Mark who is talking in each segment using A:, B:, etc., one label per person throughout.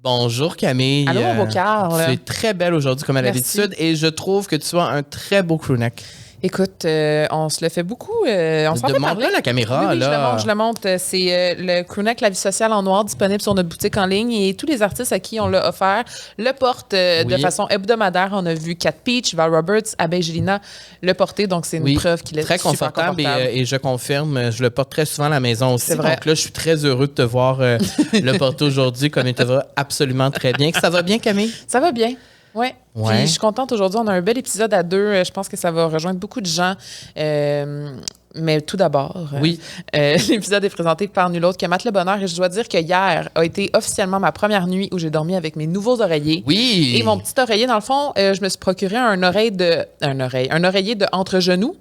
A: Bonjour Camille.
B: Allô, mon beau Carl.
A: Tu es très belle aujourd'hui comme à
B: Merci.
A: l'habitude et je trouve que tu as un très beau crewneck.
B: Écoute, on se le fait beaucoup. On s'en fait parler.
A: Demande-le la caméra,
B: Oui,
A: là.
B: je le montre. C'est le crewneck La Vie Sociale en noir disponible sur notre boutique en ligne et tous les artistes à qui on l'a offert le portent de
A: Oui.
B: façon hebdomadaire. On a vu Kat Peach, Val Roberts, Abeille Gélina le porter, donc c'est une preuve qu'il est
A: très
B: super
A: confortable et je confirme, je le porte très souvent à la maison aussi.
B: C'est vrai.
A: Donc là, je suis très heureux de te voir le porter aujourd'hui comme il te va absolument très bien. Ça va bien, Camille?
B: Ça va bien. Oui.
A: Ouais.
B: Puis je suis contente aujourd'hui. On a un bel épisode à deux. Je pense que ça va rejoindre beaucoup de gens. Mais tout d'abord,
A: Oui.
B: l'épisode est présenté par nul autre que Matt Le Bonheur. Et je dois dire que hier a été officiellement ma première nuit où j'ai dormi avec mes nouveaux oreillers.
A: Oui.
B: Et mon petit oreiller, dans le fond, je me suis procuré un oreiller de entre-genoux.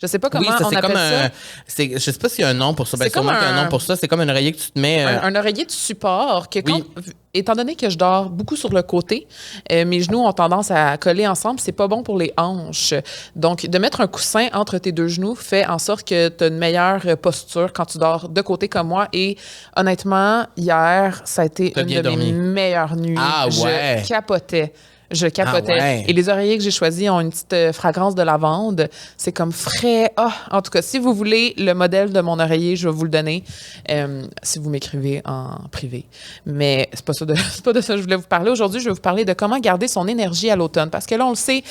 B: Je sais pas comment
A: ça,
B: on
A: c'est
B: appelle
A: comme
B: ça.
A: je sais pas s'il y a un nom pour ça. Ben,
B: C'est
A: sûrement
B: comme
A: qu'il y a un
B: un-
A: nom pour ça. C'est comme un oreiller que tu te mets.
B: Un oreiller de support que
A: Oui.
B: étant donné que je dors beaucoup sur le côté, mes genoux ont tendance à coller ensemble. C'est pas bon pour les hanches. Donc, de mettre un coussin entre tes deux genoux fait en sorte que tu as une meilleure posture quand tu dors de côté comme moi. Et honnêtement, hier, ça a été
A: T'as
B: une
A: bien
B: de mes
A: dormi.
B: meilleures nuits.
A: Ah ouais.
B: Je capotais. Je capotais.
A: Ah ouais.
B: Et les oreillers que j'ai choisis ont une petite fragrance de lavande. C'est comme frais. Ah, en tout cas, si vous voulez le modèle de mon oreiller, je vais vous le donner si vous m'écrivez en privé. Mais c'est pas c'est pas de ça que je voulais vous parler. Aujourd'hui, je vais vous parler de comment garder son énergie à l'automne. Parce que là, on le sait,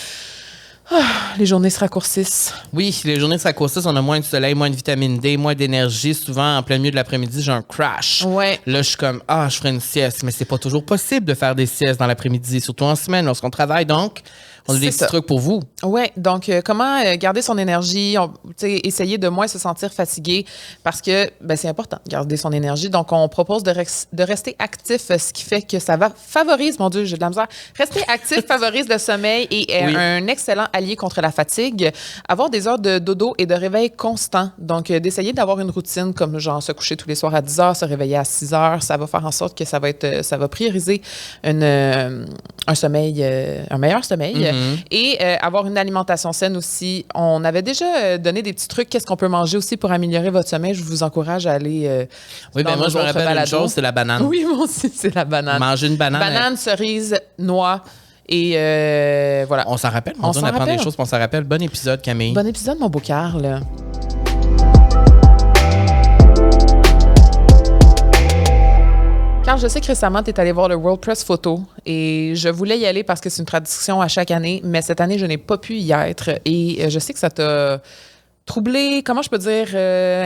B: les journées se raccourcissent.
A: Oui, les journées de s'accroissent, on a moins de soleil, moins de vitamine D, moins d'énergie. Souvent, en plein milieu de l'après-midi, j'ai un crash.
B: Ouais.
A: Là, je suis comme, je ferai une sieste. Mais c'est pas toujours possible de faire des siestes dans l'après-midi, surtout en semaine, lorsqu'on travaille. Donc, on a des
B: C'est
A: petits
B: ça.
A: trucs pour vous.
B: Oui, donc comment garder son énergie, essayer de moins se sentir fatigué parce que c'est important de garder son énergie. Donc, on propose de rester actif, ce qui fait que ça va favorise, mon Dieu, j'ai de la misère, rester actif favorise le sommeil et est
A: Oui.
B: un excellent allié contre la fatigue. Avoir des heures de dodo et de réveil constant. Donc, d'essayer d'avoir une routine comme genre se coucher tous les soirs à 10 heures, se réveiller à 6 heures, ça va faire en sorte que ça va prioriser un sommeil, un meilleur sommeil. Et avoir une alimentation saine aussi. On avait déjà donné des petits trucs. Qu'est-ce qu'on peut manger aussi pour améliorer votre sommeil? Je vous encourage à aller
A: Oui,
B: dans
A: moi,
B: nos
A: je me
B: autres
A: rappelle une
B: balados.
A: chose, c'est la banane.
B: Oui, moi aussi, c'est la banane.
A: Manger une banane.
B: Banane, cerise, noix et voilà.
A: On s'en rappelle,
B: On
A: on
B: s'en
A: apprend des
B: rappelle.
A: choses, puis on s'en rappelle. Bon épisode, Camille.
B: Bon épisode, mon beau Carl. Carl, je sais que récemment, tu es allé voir le World Press Photo et je voulais y aller parce que c'est une tradition à chaque année, mais cette année, je n'ai pas pu y être et je sais que ça t'a troublé, comment je peux dire,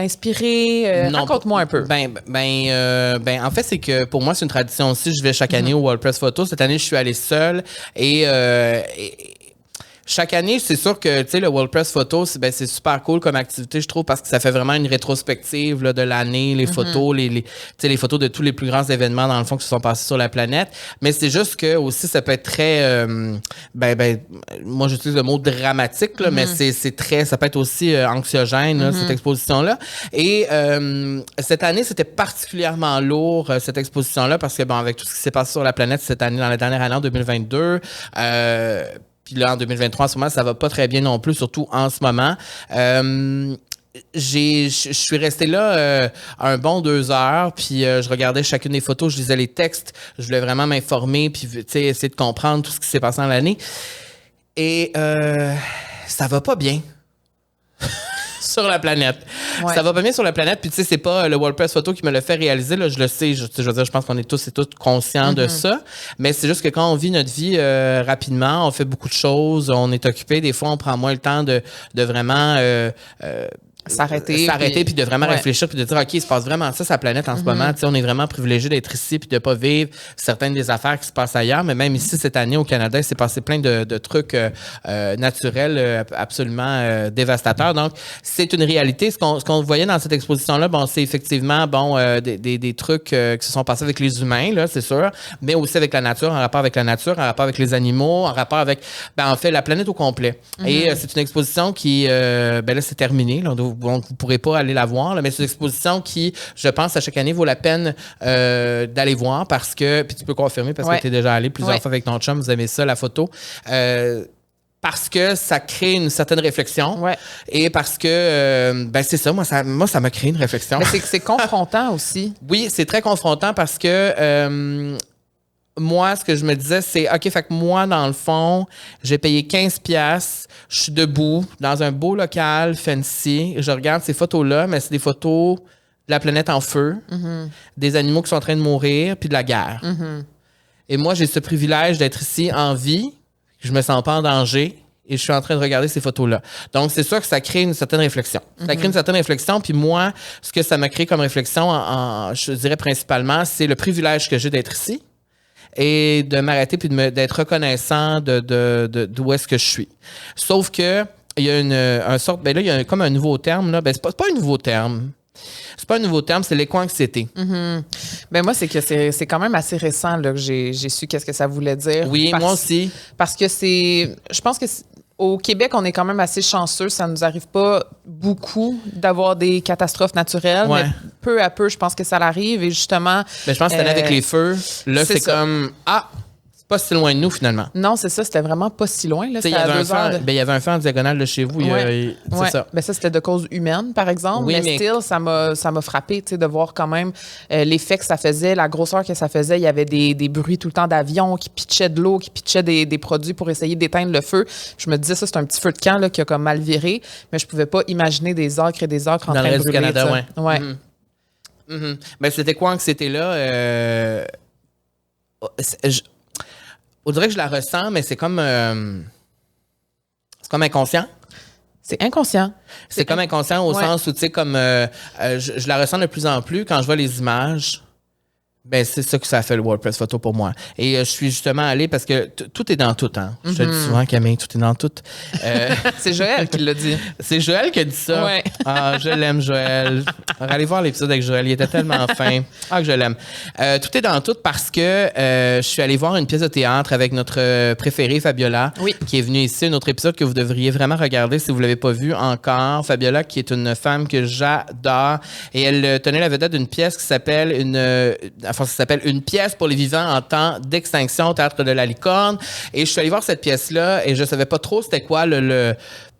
B: inspiré.
A: Non,
B: Raconte-moi un peu.
A: En fait, c'est que pour moi, c'est une tradition aussi. Je vais chaque année au World Press Photo. Cette année, je suis allé seul et chaque année, c'est sûr que tu sais, le World Press Photo, c'est super cool comme activité, je trouve, parce que ça fait vraiment une rétrospective là, de l'année, les photos, tu sais, les photos de tous les plus grands événements dans le fond qui se sont passés sur la planète. Mais c'est juste que aussi ça peut être très, moi j'utilise le mot dramatique là, mais c'est très, ça peut être aussi anxiogène là, cette exposition-là. Et cette année, c'était particulièrement lourd cette exposition-là parce que avec tout ce qui s'est passé sur la planète cette année, dans la dernière année en 2022. Puis là, en 2023, en ce moment, ça va pas très bien non plus, surtout en ce moment. Je suis resté là un bon 2 heures, puis je regardais chacune des photos, je lisais les textes, je voulais vraiment m'informer, puis essayer de comprendre tout ce qui s'est passé dans l'année. Et ça va pas bien. Sur la planète.
B: Ouais.
A: Ça va pas bien sur la planète. Puis, tu sais, c'est pas le World Press Photo qui me l'a fait réaliser. Là, je le sais. Je veux dire, je pense qu'on est tous et toutes conscients de ça. Mais c'est juste que quand on vit notre vie rapidement, on fait beaucoup de choses, on est occupé. Des fois, on prend moins le temps de vraiment
B: S'arrêter
A: puis de vraiment
B: Ouais.
A: réfléchir puis de dire OK, il se passe vraiment ça sa planète en ce moment. Tu sais, on est vraiment privilégié d'être ici puis de pas vivre certaines des affaires qui se passent ailleurs, mais même ici cette année au Canada, il s'est passé plein de trucs naturels absolument dévastateurs. Donc c'est une réalité. Ce qu'on voyait dans cette exposition là, c'est effectivement des trucs qui se sont passés avec les humains là, c'est sûr, mais aussi avec la nature, en rapport avec la nature, en rapport avec les animaux, en rapport avec en fait la planète au complet. Et c'est une exposition qui là c'est terminé là, donc vous pourrez pas aller la voir là, mais c'est une exposition qui, je pense, à chaque année vaut la peine d'aller voir parce que, puis tu peux confirmer parce
B: Ouais.
A: que tu es déjà allé plusieurs
B: Ouais.
A: fois avec ton chum, vous aimez ça la photo. Parce que ça crée une certaine réflexion.
B: Ouais.
A: Et parce que, c'est ça, moi, ça m'a créé une réflexion.
B: Mais c'est confrontant aussi.
A: Oui, c'est très confrontant parce que moi, ce que je me disais, c'est, OK, fait que moi, dans le fond, j'ai payé 15$, je suis debout dans un beau local fancy, je regarde ces photos-là, mais c'est des photos de la planète en feu, des animaux qui sont en train de mourir, puis de la guerre. Et moi, j'ai ce privilège d'être ici en vie, je me sens pas en danger, et je suis en train de regarder ces photos-là. Donc, c'est sûr que ça crée une certaine réflexion. Ça crée une certaine réflexion, puis moi, ce que ça m'a créé comme réflexion, je dirais principalement, c'est le privilège que j'ai d'être ici, et de m'arrêter puis d'être reconnaissant d'où est-ce que je suis. Sauf que il y a là il y a comme un nouveau terme là, c'est pas un nouveau terme. C'est pas un nouveau terme, c'est l'éco-anxiété.
B: Ben moi, c'est que c'est quand même assez récent là, que j'ai su qu'est-ce que ça voulait dire.
A: Oui, moi aussi.
B: Parce que je pense que au Québec, on est quand même assez chanceux. Ça nous arrive pas beaucoup d'avoir des catastrophes naturelles, mais peu à peu, je pense que ça arrive. Et justement...
A: Ben, je pense que c'était avec les feux. Là, c'est comme... pas si loin de nous, finalement.
B: Non, c'est ça. C'était vraiment pas si loin. Là,
A: il y avait un feu en diagonale de chez vous. C'est ça.
B: Ben, ça, c'était de cause humaine, par exemple.
A: Oui,
B: mais still, ça m'a frappé de voir quand même l'effet que ça faisait, la grosseur que ça faisait. Il y avait des bruits tout le temps d'avions qui pitchaient de l'eau, qui pitchaient des produits pour essayer d'éteindre le feu. Je me disais, ça, c'est un petit feu de camp là, qui a comme mal viré. Mais je pouvais pas imaginer des acres et des acres en train de brûler.
A: Dans le reste du Canada,
B: ouais.
A: Ben, c'était quoi que c'était là? On dirait que je la ressens, mais c'est comme inconscient.
B: C'est inconscient.
A: C'est comme inconscient au sens où, tu sais, comme je la ressens de plus en plus quand je vois les images. Ben, c'est ça que ça a fait le WordPress Photo pour moi. Et je suis justement allée parce que tout est dans tout, hein. Je te le dis souvent, Camille, tout est dans tout.
B: C'est Joël qui l'a dit.
A: C'est Joël qui a dit ça.
B: Ouais.
A: Ah, je l'aime, Joël. Allez voir l'épisode avec Joël. Il était tellement fin. Ah, que je l'aime. Tout est dans tout parce que je suis allée voir une pièce de théâtre avec notre préférée, Fabiola, qui est venue ici. Un autre épisode que vous devriez vraiment regarder si vous ne l'avez pas vu encore. Fabiola, qui est une femme que j'adore. Et elle tenait la vedette d'une pièce qui s'appelle ça s'appelle Une pièce pour les vivants en temps d'extinction au Théâtre de la Licorne. Et je suis allée voir cette pièce-là et je savais pas trop c'était quoi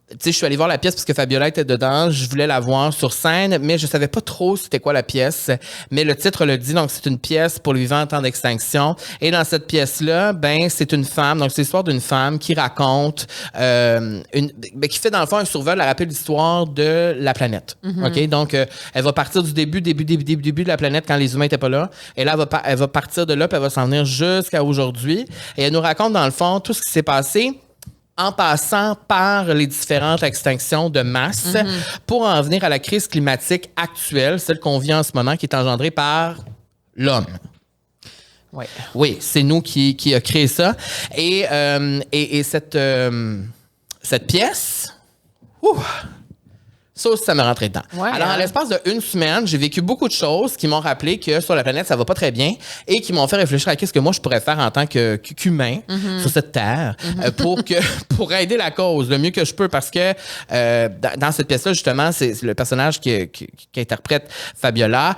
A: tu sais, je suis allée voir la pièce parce que Fabiola était dedans. Je voulais la voir sur scène, mais je savais pas trop c'était quoi la pièce. Mais le titre le dit, donc c'est une pièce pour les vivants en temps d'extinction. Et dans cette pièce-là, ben c'est une femme. Donc c'est l'histoire d'une femme qui raconte, qui fait dans le fond un survol, la rapide histoire de la planète. Ok, donc elle va partir du début de la planète quand les humains étaient pas là. Et là, elle va partir de là, puis elle va s'en venir jusqu'à aujourd'hui. Et elle nous raconte dans le fond tout ce qui s'est passé en passant par les différentes extinctions de masse pour en venir à la crise climatique actuelle, celle qu'on vit en ce moment, qui est engendrée par l'homme.
B: Ouais.
A: Oui, c'est nous qui a créé ça. Et cette pièce, ça aussi, ça me rentrait dedans.
B: Ouais,
A: alors, à l'espace d'une semaine, j'ai vécu beaucoup de choses qui m'ont rappelé que sur la planète, ça va pas très bien et qui m'ont fait réfléchir à qu'est-ce que moi, je pourrais faire en tant qu'humain sur cette Terre pour aider la cause le mieux que je peux. Parce que dans cette pièce-là, justement, c'est le personnage qui interprète Fabiola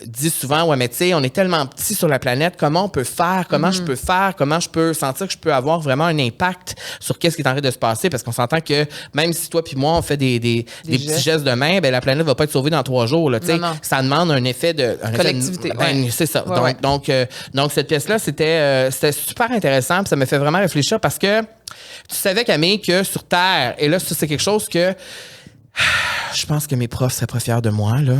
A: dit souvent, ouais, mais tu sais, on est tellement petit sur la planète, comment on peut faire, comment je peux faire, comment je peux sentir que je peux avoir vraiment un impact sur qu'est-ce qui est en train de se passer. Parce qu'on s'entend que même si toi puis moi, on fait des petits gestes de main, ben la planète va pas être sauvée dans 3 jours. Là, non. Ça demande un effet de...
B: collectivité.
A: C'est ça.
B: Ouais,
A: donc, cette pièce-là, c'était super intéressant. Puis ça me fait vraiment réfléchir parce que tu savais, Camille, que sur Terre, et là, ça, c'est quelque chose que je pense que mes profs seraient pas fiers de moi, là,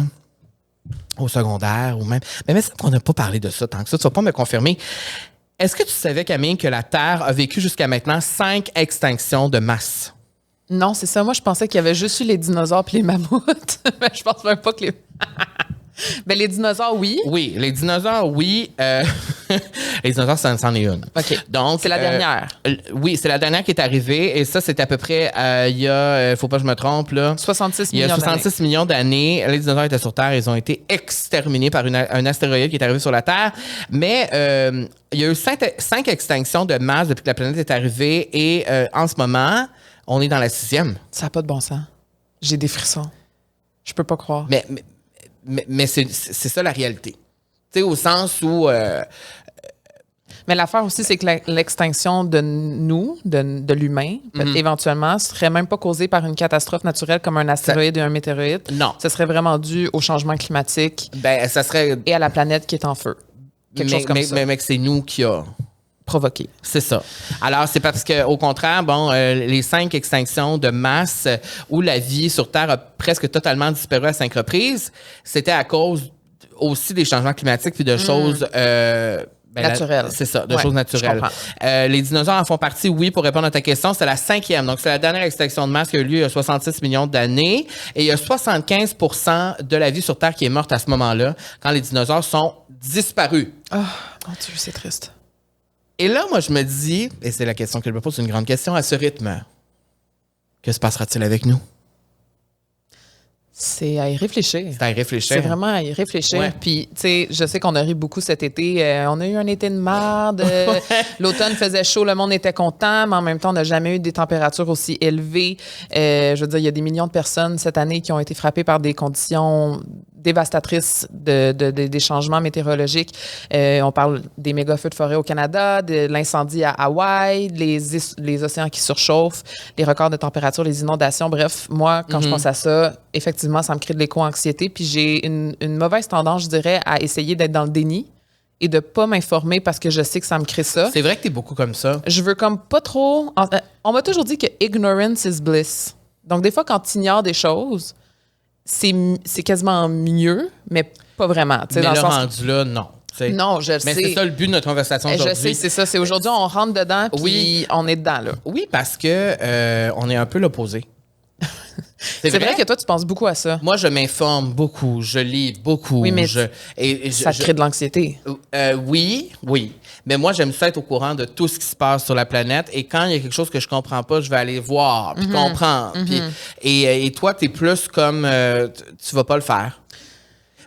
A: au secondaire ou même... Mais on n'a pas parlé de ça tant que ça. Tu vas pas me confirmer. Est-ce que tu savais, Camille, que la Terre a vécu jusqu'à maintenant 5 extinctions de masse?
B: Non, c'est ça. Moi, je pensais qu'il y avait juste eu les dinosaures puis les mammouths. Mais je pense même pas que les... Ben, les dinosaures, oui.
A: Oui, les dinosaures, oui. Les dinosaures, c'en est une.
B: OK.
A: Donc,
B: c'est la dernière.
A: Oui, c'est la dernière qui est arrivée. Et ça, c'est à peu près, il y a, faut pas que je me trompe, là.
B: 66
A: millions d'années. Il y a 66 millions d'années. Les dinosaures étaient sur Terre. Ils ont été exterminés par un astéroïde qui est arrivé sur la Terre. Mais il y a eu 5 extinctions de masse depuis que la planète est arrivée. Et en ce moment... on est dans la 6e.
B: Ça n'a pas de bon sens. J'ai des frissons. Je peux pas croire.
A: Mais c'est ça la réalité. Tu sais, au sens où...
B: Mais l'affaire aussi, c'est que l'extinction de nous, de l'humain, éventuellement, serait même pas causée par une catastrophe naturelle comme un astéroïde et un météorite.
A: Non.
B: Ce serait vraiment dû au changement climatique.
A: Ben, ça serait...
B: et à la planète qui est en feu. quelque chose comme ça.
A: Mais que c'est nous qui a
B: provoqué.
A: C'est ça. Alors, c'est parce que, au contraire, les 5 extinctions de masse où la vie sur Terre a presque totalement disparu à 5 reprises, c'était à cause aussi des changements climatiques puis de choses
B: naturelles.
A: C'est ça, de choses naturelles. Les dinosaures en font partie, oui, pour répondre à ta question. C'est la 5e. Donc, c'est la dernière extinction de masse qui a eu lieu il y a 66 millions d'années. Et il y a 75% de la vie sur Terre qui est morte à ce moment-là, quand les dinosaures sont disparus.
B: Oh, mon Dieu, c'est triste.
A: Et là, moi, je me dis, et c'est la question que je me pose, c'est une grande question, à ce rythme, que se passera-t-il avec nous?
B: C'est à y réfléchir.
A: C'est à y réfléchir.
B: C'est vraiment à y réfléchir.
A: Ouais.
B: Puis, tu sais, je sais qu'on a ri beaucoup cet été. On a eu un été de merde. L'automne faisait chaud, le monde était content, mais en même temps, on n'a jamais eu des températures aussi élevées. Je veux dire, il y a des millions de personnes cette année qui ont été frappées par des conditions dévastatrices des changements météorologiques. On parle des méga feux de forêt au Canada, de l'incendie à Hawaï, les océans qui surchauffent, les records de température, les inondations. Bref, moi, quand je pense à ça, effectivement, ça me crée de l'éco-anxiété. Puis j'ai une mauvaise tendance, je dirais, à essayer d'être dans le déni et de pas m'informer parce que je sais que ça me crée ça.
A: C'est vrai que t'es beaucoup comme ça.
B: Je veux comme pas trop... On m'a toujours dit que ignorance is bliss. Donc, des fois, quand tu ignores des choses, c'est quasiment mieux, mais pas vraiment.
A: Mais
B: dans
A: le
B: sens
A: rendu là, non.
B: non, je le sais.
A: Mais c'est ça le but de notre conversation aujourd'hui.
B: Je sais, c'est ça. C'est aujourd'hui, on rentre dedans, puis on est dedans, là.
A: Oui, parce que on est un peu l'opposé.
B: C'est vrai que toi, tu penses beaucoup à ça.
A: Moi, je m'informe beaucoup, je lis beaucoup.
B: Oui, mais ça crée de l'anxiété.
A: Oui. Mais moi, j'aime ça être au courant de tout ce qui se passe sur la planète. Et quand il y a quelque chose que je comprends pas, je vais aller voir, puis comprendre. Et toi, tu es plus comme tu vas pas le faire.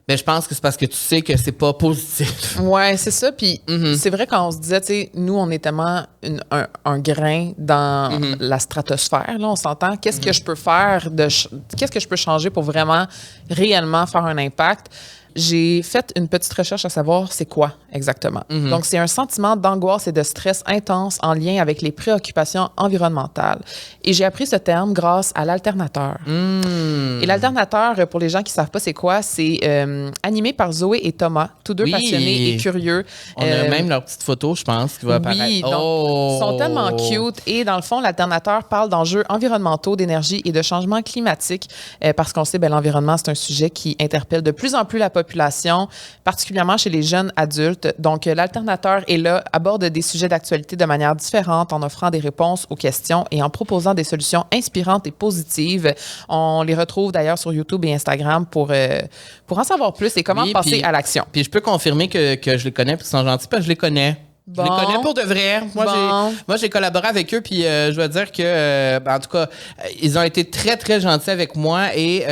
A: Mais je pense que c'est parce que tu sais que c'est pas positif.
B: Ouais, c'est ça. Puis c'est vrai quand on se disait, tu sais, nous, on est tellement un grain dans la stratosphère, là, on s'entend. Qu'est-ce que je peux faire, qu'est-ce que je peux changer pour vraiment, réellement faire un impact? J'ai fait une petite recherche à savoir c'est quoi exactement. Donc, c'est un sentiment d'angoisse et de stress intense en lien avec les préoccupations environnementales. Et j'ai appris ce terme grâce à l'alternateur. Et l'alternateur, pour les gens qui ne savent pas c'est quoi, c'est animé par Zoé et Thomas, tous deux passionnés et curieux.
A: On a même leur petite photo, je pense, qui va apparaître.
B: Oui, donc, ils sont tellement cute. Et dans le fond, l'alternateur parle d'enjeux environnementaux, d'énergie et de changement climatique parce qu'on sait que l'environnement, c'est un sujet qui interpelle de plus en plus la population, particulièrement chez les jeunes adultes. Donc, l'alternateur est là, aborde des sujets d'actualité de manière différente en offrant des réponses aux questions et en proposant des solutions inspirantes et positives. On les retrouve d'ailleurs sur YouTube et Instagram pour en savoir plus et comment passer à l'action.
A: Puis je peux confirmer que je les connais, parce qu'ils sont gentils, parce que je les connais.
B: Bon.
A: Je les connais pour de vrai. Moi, j'ai collaboré avec eux, puis je dois dire que, en tout cas, ils ont été très, très gentils avec moi. Et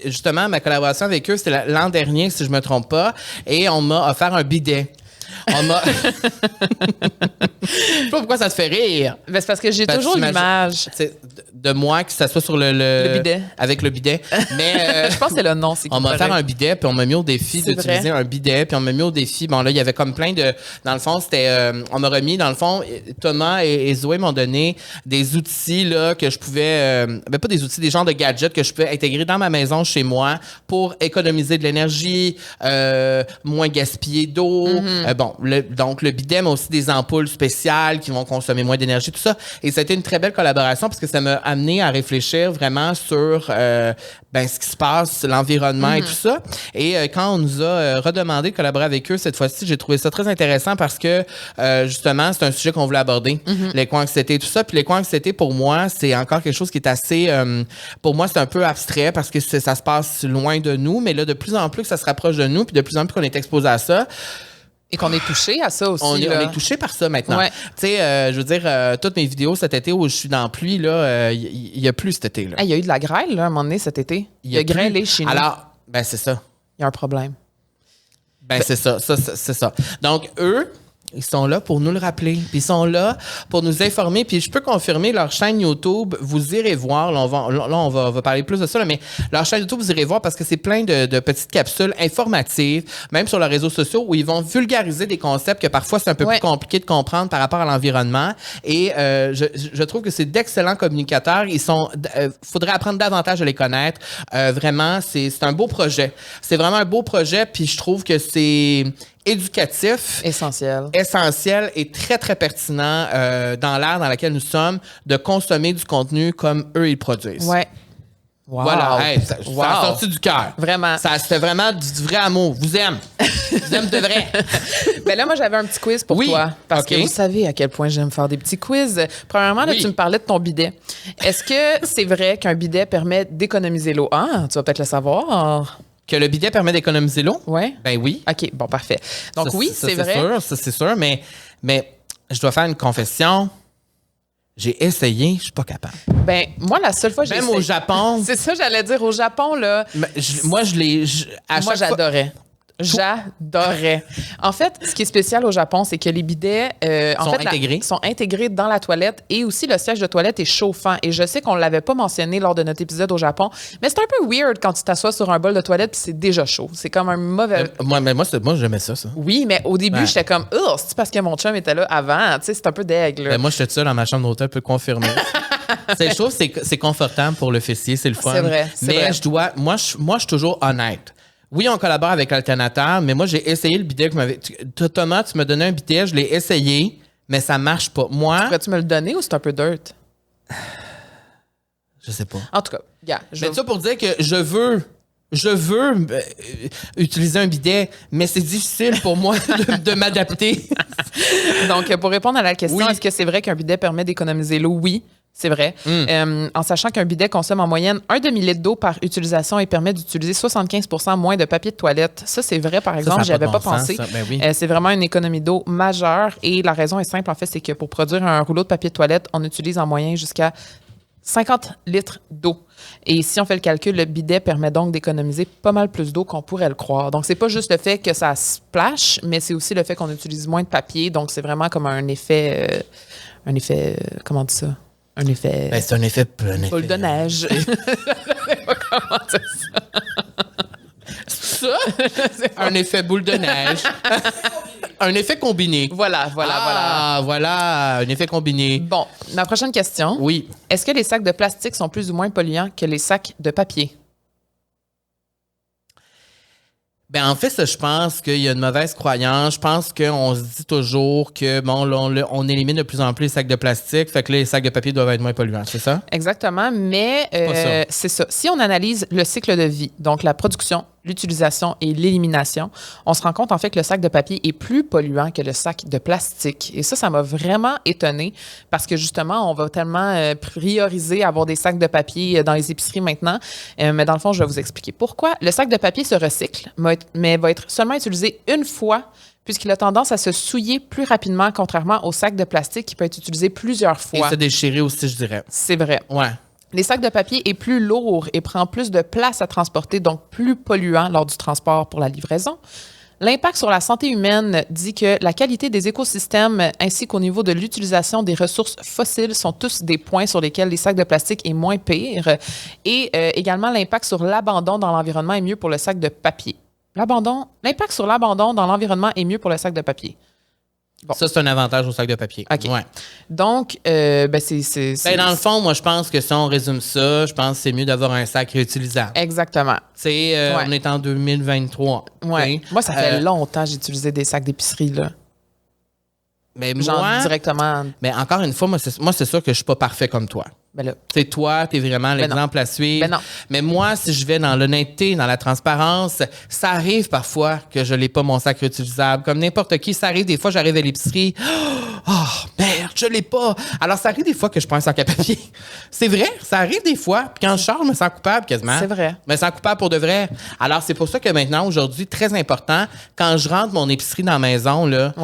A: justement, ma collaboration avec eux, c'était l'an dernier, si je me trompe pas. Et on m'a offert un bidet. Je sais pas pourquoi ça te fait rire.
B: Ben, c'est parce que j'ai toujours l'image
A: de moi qui s'assoit sur le
B: bidet.
A: Avec le bidet. Mais
B: je pense que c'est le nom.
A: On m'a offert un bidet, puis on m'a mis au défi d'utiliser un bidet, puis on m'a mis au défi. Bon, là, il y avait comme plein de... Dans le fond, c'était... on m'a remis, dans le fond, Thomas et Zoé m'ont donné des outils là que je pouvais... ben, pas des outils, des genres de gadgets que je pouvais intégrer dans ma maison chez moi pour économiser de l'énergie, moins gaspiller d'eau. Donc, le bidet, mais aussi des ampoules spéciales qui vont consommer moins d'énergie, tout ça. Et ça a été une très belle collaboration parce que ça m'a amené à réfléchir vraiment sur ce qui se passe, l'environnement et tout ça. Et quand on nous a redemandé de collaborer avec eux cette fois-ci, j'ai trouvé ça très intéressant parce que, justement, c'est un sujet qu'on voulait aborder, l'éco-anxiété et tout ça. Puis l'éco-anxiété, pour moi, c'est encore quelque chose qui est assez... pour moi, c'est un peu abstrait parce que ça se passe loin de nous, mais là, de plus en plus que ça se rapproche de nous, puis de plus en plus qu'on est exposé à ça.
B: Et qu'on est touché à ça aussi.
A: On est touché par ça maintenant. Ouais. Tu sais, je veux dire, toutes mes vidéos cet été où je suis dans la pluie, là, il y a plus cet été.
B: Il y a eu de la grêle, là, à un moment donné, cet été. Il y a grêlé chez nous.
A: Alors, ben c'est ça.
B: Il y a un problème.
A: C'est ça. C'est ça. Donc, eux... Ils sont là pour nous le rappeler. Puis ils sont là pour nous informer. Puis je peux confirmer leur chaîne YouTube. Vous irez voir. Là, on va parler plus de ça. Là, mais leur chaîne YouTube, vous irez voir parce que c'est plein de petites capsules informatives, même sur leurs réseaux sociaux, où ils vont vulgariser des concepts que parfois c'est un peu plus compliqué de comprendre par rapport à l'environnement. Et je trouve que c'est d'excellents communicateurs. Faudrait apprendre davantage à les connaître. Vraiment, c'est un beau projet. C'est vraiment un beau projet. Puis je trouve que c'est éducatif, essentiel et très, très pertinent dans l'ère dans laquelle nous sommes de consommer du contenu comme eux, ils produisent.
B: Ouais. Wow.
A: Voilà, hey, ça a sorti du cœur.
B: Vraiment.
A: C'était vraiment du vrai amour. Vous aime. Vous aime de vrai.
B: Ben là, moi, j'avais un petit quiz pour toi. Parce que vous savez à quel point j'aime faire des petits quiz. Premièrement, là, tu me parlais de ton bidet. Est-ce que c'est vrai qu'un bidet permet d'économiser l'eau? Ah, tu vas peut-être le savoir.
A: Que le bidet permet d'économiser l'eau?
B: Oui.
A: Ben oui.
B: OK, bon, parfait. Donc oui, c'est vrai.
A: C'est sûr, mais je dois faire une confession. J'ai essayé, je suis pas capable.
B: Ben moi, la seule fois que j'ai essayé...
A: Même au Japon...
B: C'est ça, j'allais dire. Au Japon, là...
A: Moi,
B: j'adorais. J'adorais. En fait, ce qui est spécial au Japon, c'est que les bidets sont intégrés dans la toilette et aussi le siège de toilette est chauffant. Et je sais qu'on ne l'avait pas mentionné lors de notre épisode au Japon, mais c'est un peu weird quand tu t'assois sur un bol de toilette puis c'est déjà chaud. C'est comme un mauvais...
A: Moi, j'aimais ça.
B: Oui, mais au début, j'étais comme, c'est parce que mon chum était là avant. Tu sais, c'est un peu d'aigle.
A: Moi, j'étais seule dans ma chambre d'hôtel, peut confirmer. Je trouve que c'est confortable pour le fessier, c'est le fun.
B: C'est vrai.
A: Mais moi, je suis toujours honnête. Oui, on collabore avec l'Alternateur, mais moi, j'ai essayé le bidet que vous m'avez... Thomas, tu m'as donné un bidet, je l'ai essayé, mais ça marche pas. Moi...
B: Pourrais-tu me le donner ou c'est un peu dirt?
A: Je sais pas.
B: En tout cas,
A: mais ça pour dire que je veux utiliser un bidet, mais c'est difficile pour moi de m'adapter.
B: Donc, pour répondre à la question, est-ce que c'est vrai qu'un bidet permet d'économiser l'eau? Oui. C'est vrai. En sachant qu'un bidet consomme en moyenne 1 demi-litre d'eau par utilisation et permet d'utiliser 75% moins de papier de toilette. Ça, c'est vrai, par exemple. J'y avais pas pensé. C'est vraiment une économie d'eau majeure. Et la raison est simple, en fait, c'est que pour produire un rouleau de papier de toilette, on utilise en moyenne jusqu'à 50 litres d'eau. Et si on fait le calcul, le bidet permet donc d'économiser pas mal plus d'eau qu'on pourrait le croire. Donc, c'est pas juste le fait que ça splash, mais c'est aussi le fait qu'on utilise moins de papier. Donc, c'est vraiment comme un effet comment on dit ça? Un effet...
A: c'est un effet...
B: boule de neige. Je sais pas comment dire ça.
A: Un effet boule de neige. Un effet combiné.
B: Voilà.
A: Un effet combiné.
B: Bon, ma prochaine question.
A: Oui.
B: Est-ce que les sacs de plastique sont plus ou moins polluants que les sacs de papier?
A: Ben en fait, ça, je pense qu'il y a une mauvaise croyance. Je pense qu'on se dit toujours que on élimine de plus en plus les sacs de plastique, fait que là, les sacs de papier doivent être moins polluants, c'est ça?
B: Exactement, mais c'est ça. Si on analyse le cycle de vie, donc la production, l'utilisation et l'élimination, on se rend compte en fait que le sac de papier est plus polluant que le sac de plastique. Et ça m'a vraiment étonnée parce que justement, on va tellement prioriser avoir des sacs de papier dans les épiceries maintenant. Mais dans le fond, je vais vous expliquer pourquoi. Le sac de papier se recycle, mais va être seulement utilisé une fois puisqu'il a tendance à se souiller plus rapidement, contrairement au sac de plastique qui peut être utilisé plusieurs fois.
A: Et se déchirer aussi, je dirais.
B: C'est vrai.
A: Ouais.
B: Les sacs de papier est plus lourd et prend plus de place à transporter, donc plus polluant lors du transport pour la livraison. L'impact sur la santé humaine dit que la qualité des écosystèmes ainsi qu'au niveau de l'utilisation des ressources fossiles sont tous des points sur lesquels les sacs de plastique est moins pire. Et également, l'impact sur l'abandon dans l'environnement est mieux pour le sac de papier. L'impact sur l'abandon dans l'environnement est mieux pour le sac de papier.
A: Bon. Ça, c'est un avantage au sac de papier.
B: OK.
A: Ouais.
B: Donc, c'est...
A: dans le fond, moi, je pense que si on résume ça, je pense que c'est mieux d'avoir un sac réutilisable.
B: Exactement.
A: On est en 2023.
B: Ouais. Moi, ça fait longtemps que j'ai utilisé des sacs d'épicerie, là.
A: Mais
B: directement...
A: Mais encore une fois, moi, c'est sûr que je suis pas parfait comme toi.
B: Ben là.
A: Toi, tu es vraiment l'exemple à suivre.
B: Ben non.
A: Mais moi, si je vais dans l'honnêteté, dans la transparence, ça arrive parfois que je n'ai pas mon sac réutilisable. Comme n'importe qui, ça arrive des fois, j'arrive à l'épicerie. Oh, merde, je l'ai pas. Alors, ça arrive des fois que je prends un sac à papier. C'est vrai, ça arrive des fois. Puis quand je sors, je me sens coupable quasiment.
B: C'est vrai.
A: Je me sens coupable pour de vrai. Alors, c'est pour ça que maintenant, aujourd'hui, très important, quand je rentre mon épicerie dans la maison, là,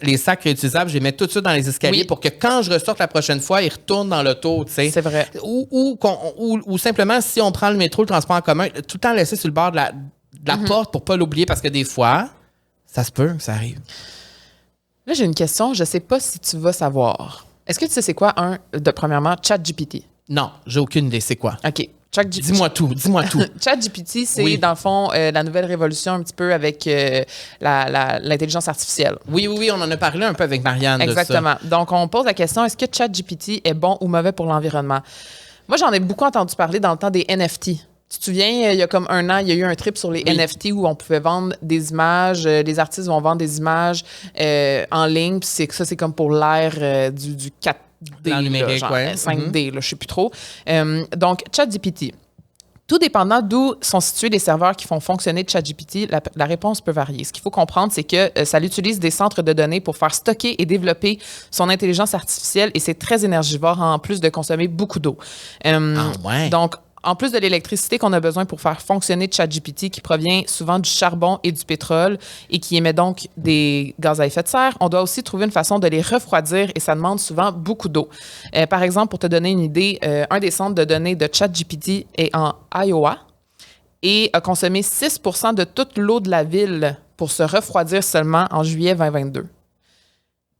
A: les sacs réutilisables, je les mets tout de suite dans les escaliers pour que quand je ressorte la prochaine fois, ils retournent dans l'auto, tu sais.
B: C'est vrai.
A: Ou simplement, si on prend le métro, le transport en commun, tout le temps laisser sur le bord de la porte pour pas l'oublier parce que des fois, ça se peut, ça arrive.
B: Là, j'ai une question. Je sais pas si tu vas savoir. Est-ce que tu sais c'est quoi premièrement, ChatGPT?
A: Non, j'ai aucune idée. C'est quoi?
B: OK. ChatGPT.
A: Dis-moi tout.
B: ChatGPT, c'est dans le fond la nouvelle révolution un petit peu avec l'intelligence artificielle.
A: Oui, on en a parlé un peu avec Marianne.
B: Exactement.
A: De ça.
B: Donc, on pose la question, est-ce que ChatGPT est bon ou mauvais pour l'environnement? Moi, j'en ai beaucoup entendu parler dans le temps des NFT. Tu te souviens, il y a comme un an, il y a eu un trip sur les NFT où on pouvait vendre des images. Les artistes vont vendre des images en ligne. Puis c'est comme pour l'ère du 4D,
A: Dans le numérique,
B: genre,
A: ouais.
B: 5D, là, je sais plus trop. Donc, ChatGPT. Tout dépendant d'où sont situés les serveurs qui font fonctionner ChatGPT, la réponse peut varier. Ce qu'il faut comprendre, c'est que ça utilise des centres de données pour faire stocker et développer son intelligence artificielle et c'est très énergivore en plus de consommer beaucoup d'eau.
A: Ouais.
B: Donc, en plus de l'électricité qu'on a besoin pour faire fonctionner ChatGPT, qui provient souvent du charbon et du pétrole et qui émet donc des gaz à effet de serre, on doit aussi trouver une façon de les refroidir et ça demande souvent beaucoup d'eau. Par exemple, pour te donner une idée, un des centres de données de ChatGPT est en Iowa et a consommé 6 % de toute l'eau de la ville pour se refroidir seulement en juillet 2022.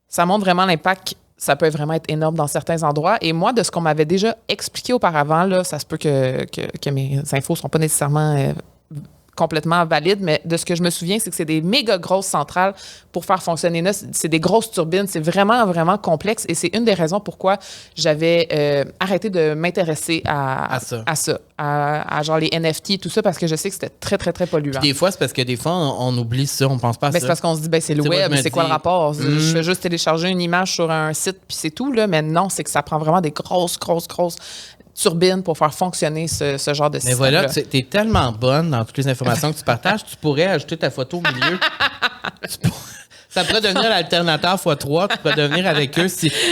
B: Ça montre vraiment l'impact. Ça peut vraiment être énorme dans certains endroits. Et moi, de ce qu'on m'avait déjà expliqué auparavant, là, ça se peut que mes infos ne sont pas nécessairement complètement valides, mais de ce que je me souviens, c'est que c'est des méga grosses centrales pour faire fonctionner là. C'est des grosses turbines. C'est vraiment, vraiment complexe. Et c'est une des raisons pourquoi j'avais arrêté de m'intéresser à ça. À genre les NFT et tout ça, parce que je sais que c'était très, très, très polluant.
A: Puis des fois, c'est parce que des fois, on oublie ça, on pense pas à ça.
B: C'est parce qu'on se dit, c'est le web, c'est quoi le rapport? Je fais juste télécharger une image sur un site, puis c'est tout, là. Mais non, c'est que ça prend vraiment des grosses turbines pour faire fonctionner ce genre de système.
A: Mais voilà, tu es tellement bonne dans toutes les informations que tu partages, tu pourrais ajouter ta photo au milieu. Ça pourrait devenir l'alternateur x3. Tu pourrais devenir avec eux.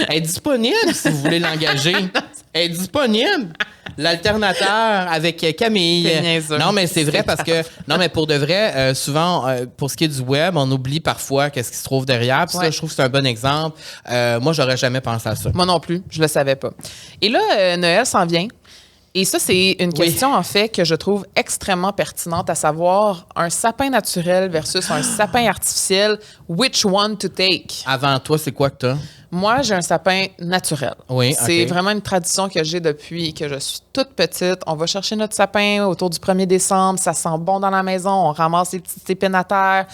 A: Elle est disponible si vous voulez l'engager. Elle est disponible. L'alternateur avec Camille. Non, mais c'est vrai parce que... Non, mais pour de vrai, souvent, pour ce qui est du web, on oublie parfois qu'est-ce qui se trouve derrière. Puis ça, je trouve que c'est un bon exemple. Moi, j'aurais jamais pensé à ça.
B: Moi non plus. Je le savais pas. Et là, Noël s'en vient. Et ça, c'est une question, en fait, que je trouve extrêmement pertinente, à savoir un sapin naturel versus un sapin artificiel. Which one to take?
A: Avant toi, c'est quoi que t'as?
B: Moi, j'ai un sapin naturel.
A: Oui,
B: c'est vraiment une tradition que j'ai depuis que je suis toute petite. On va chercher notre sapin autour du 1er décembre. Ça sent bon dans la maison. On ramasse les petites épines à terre.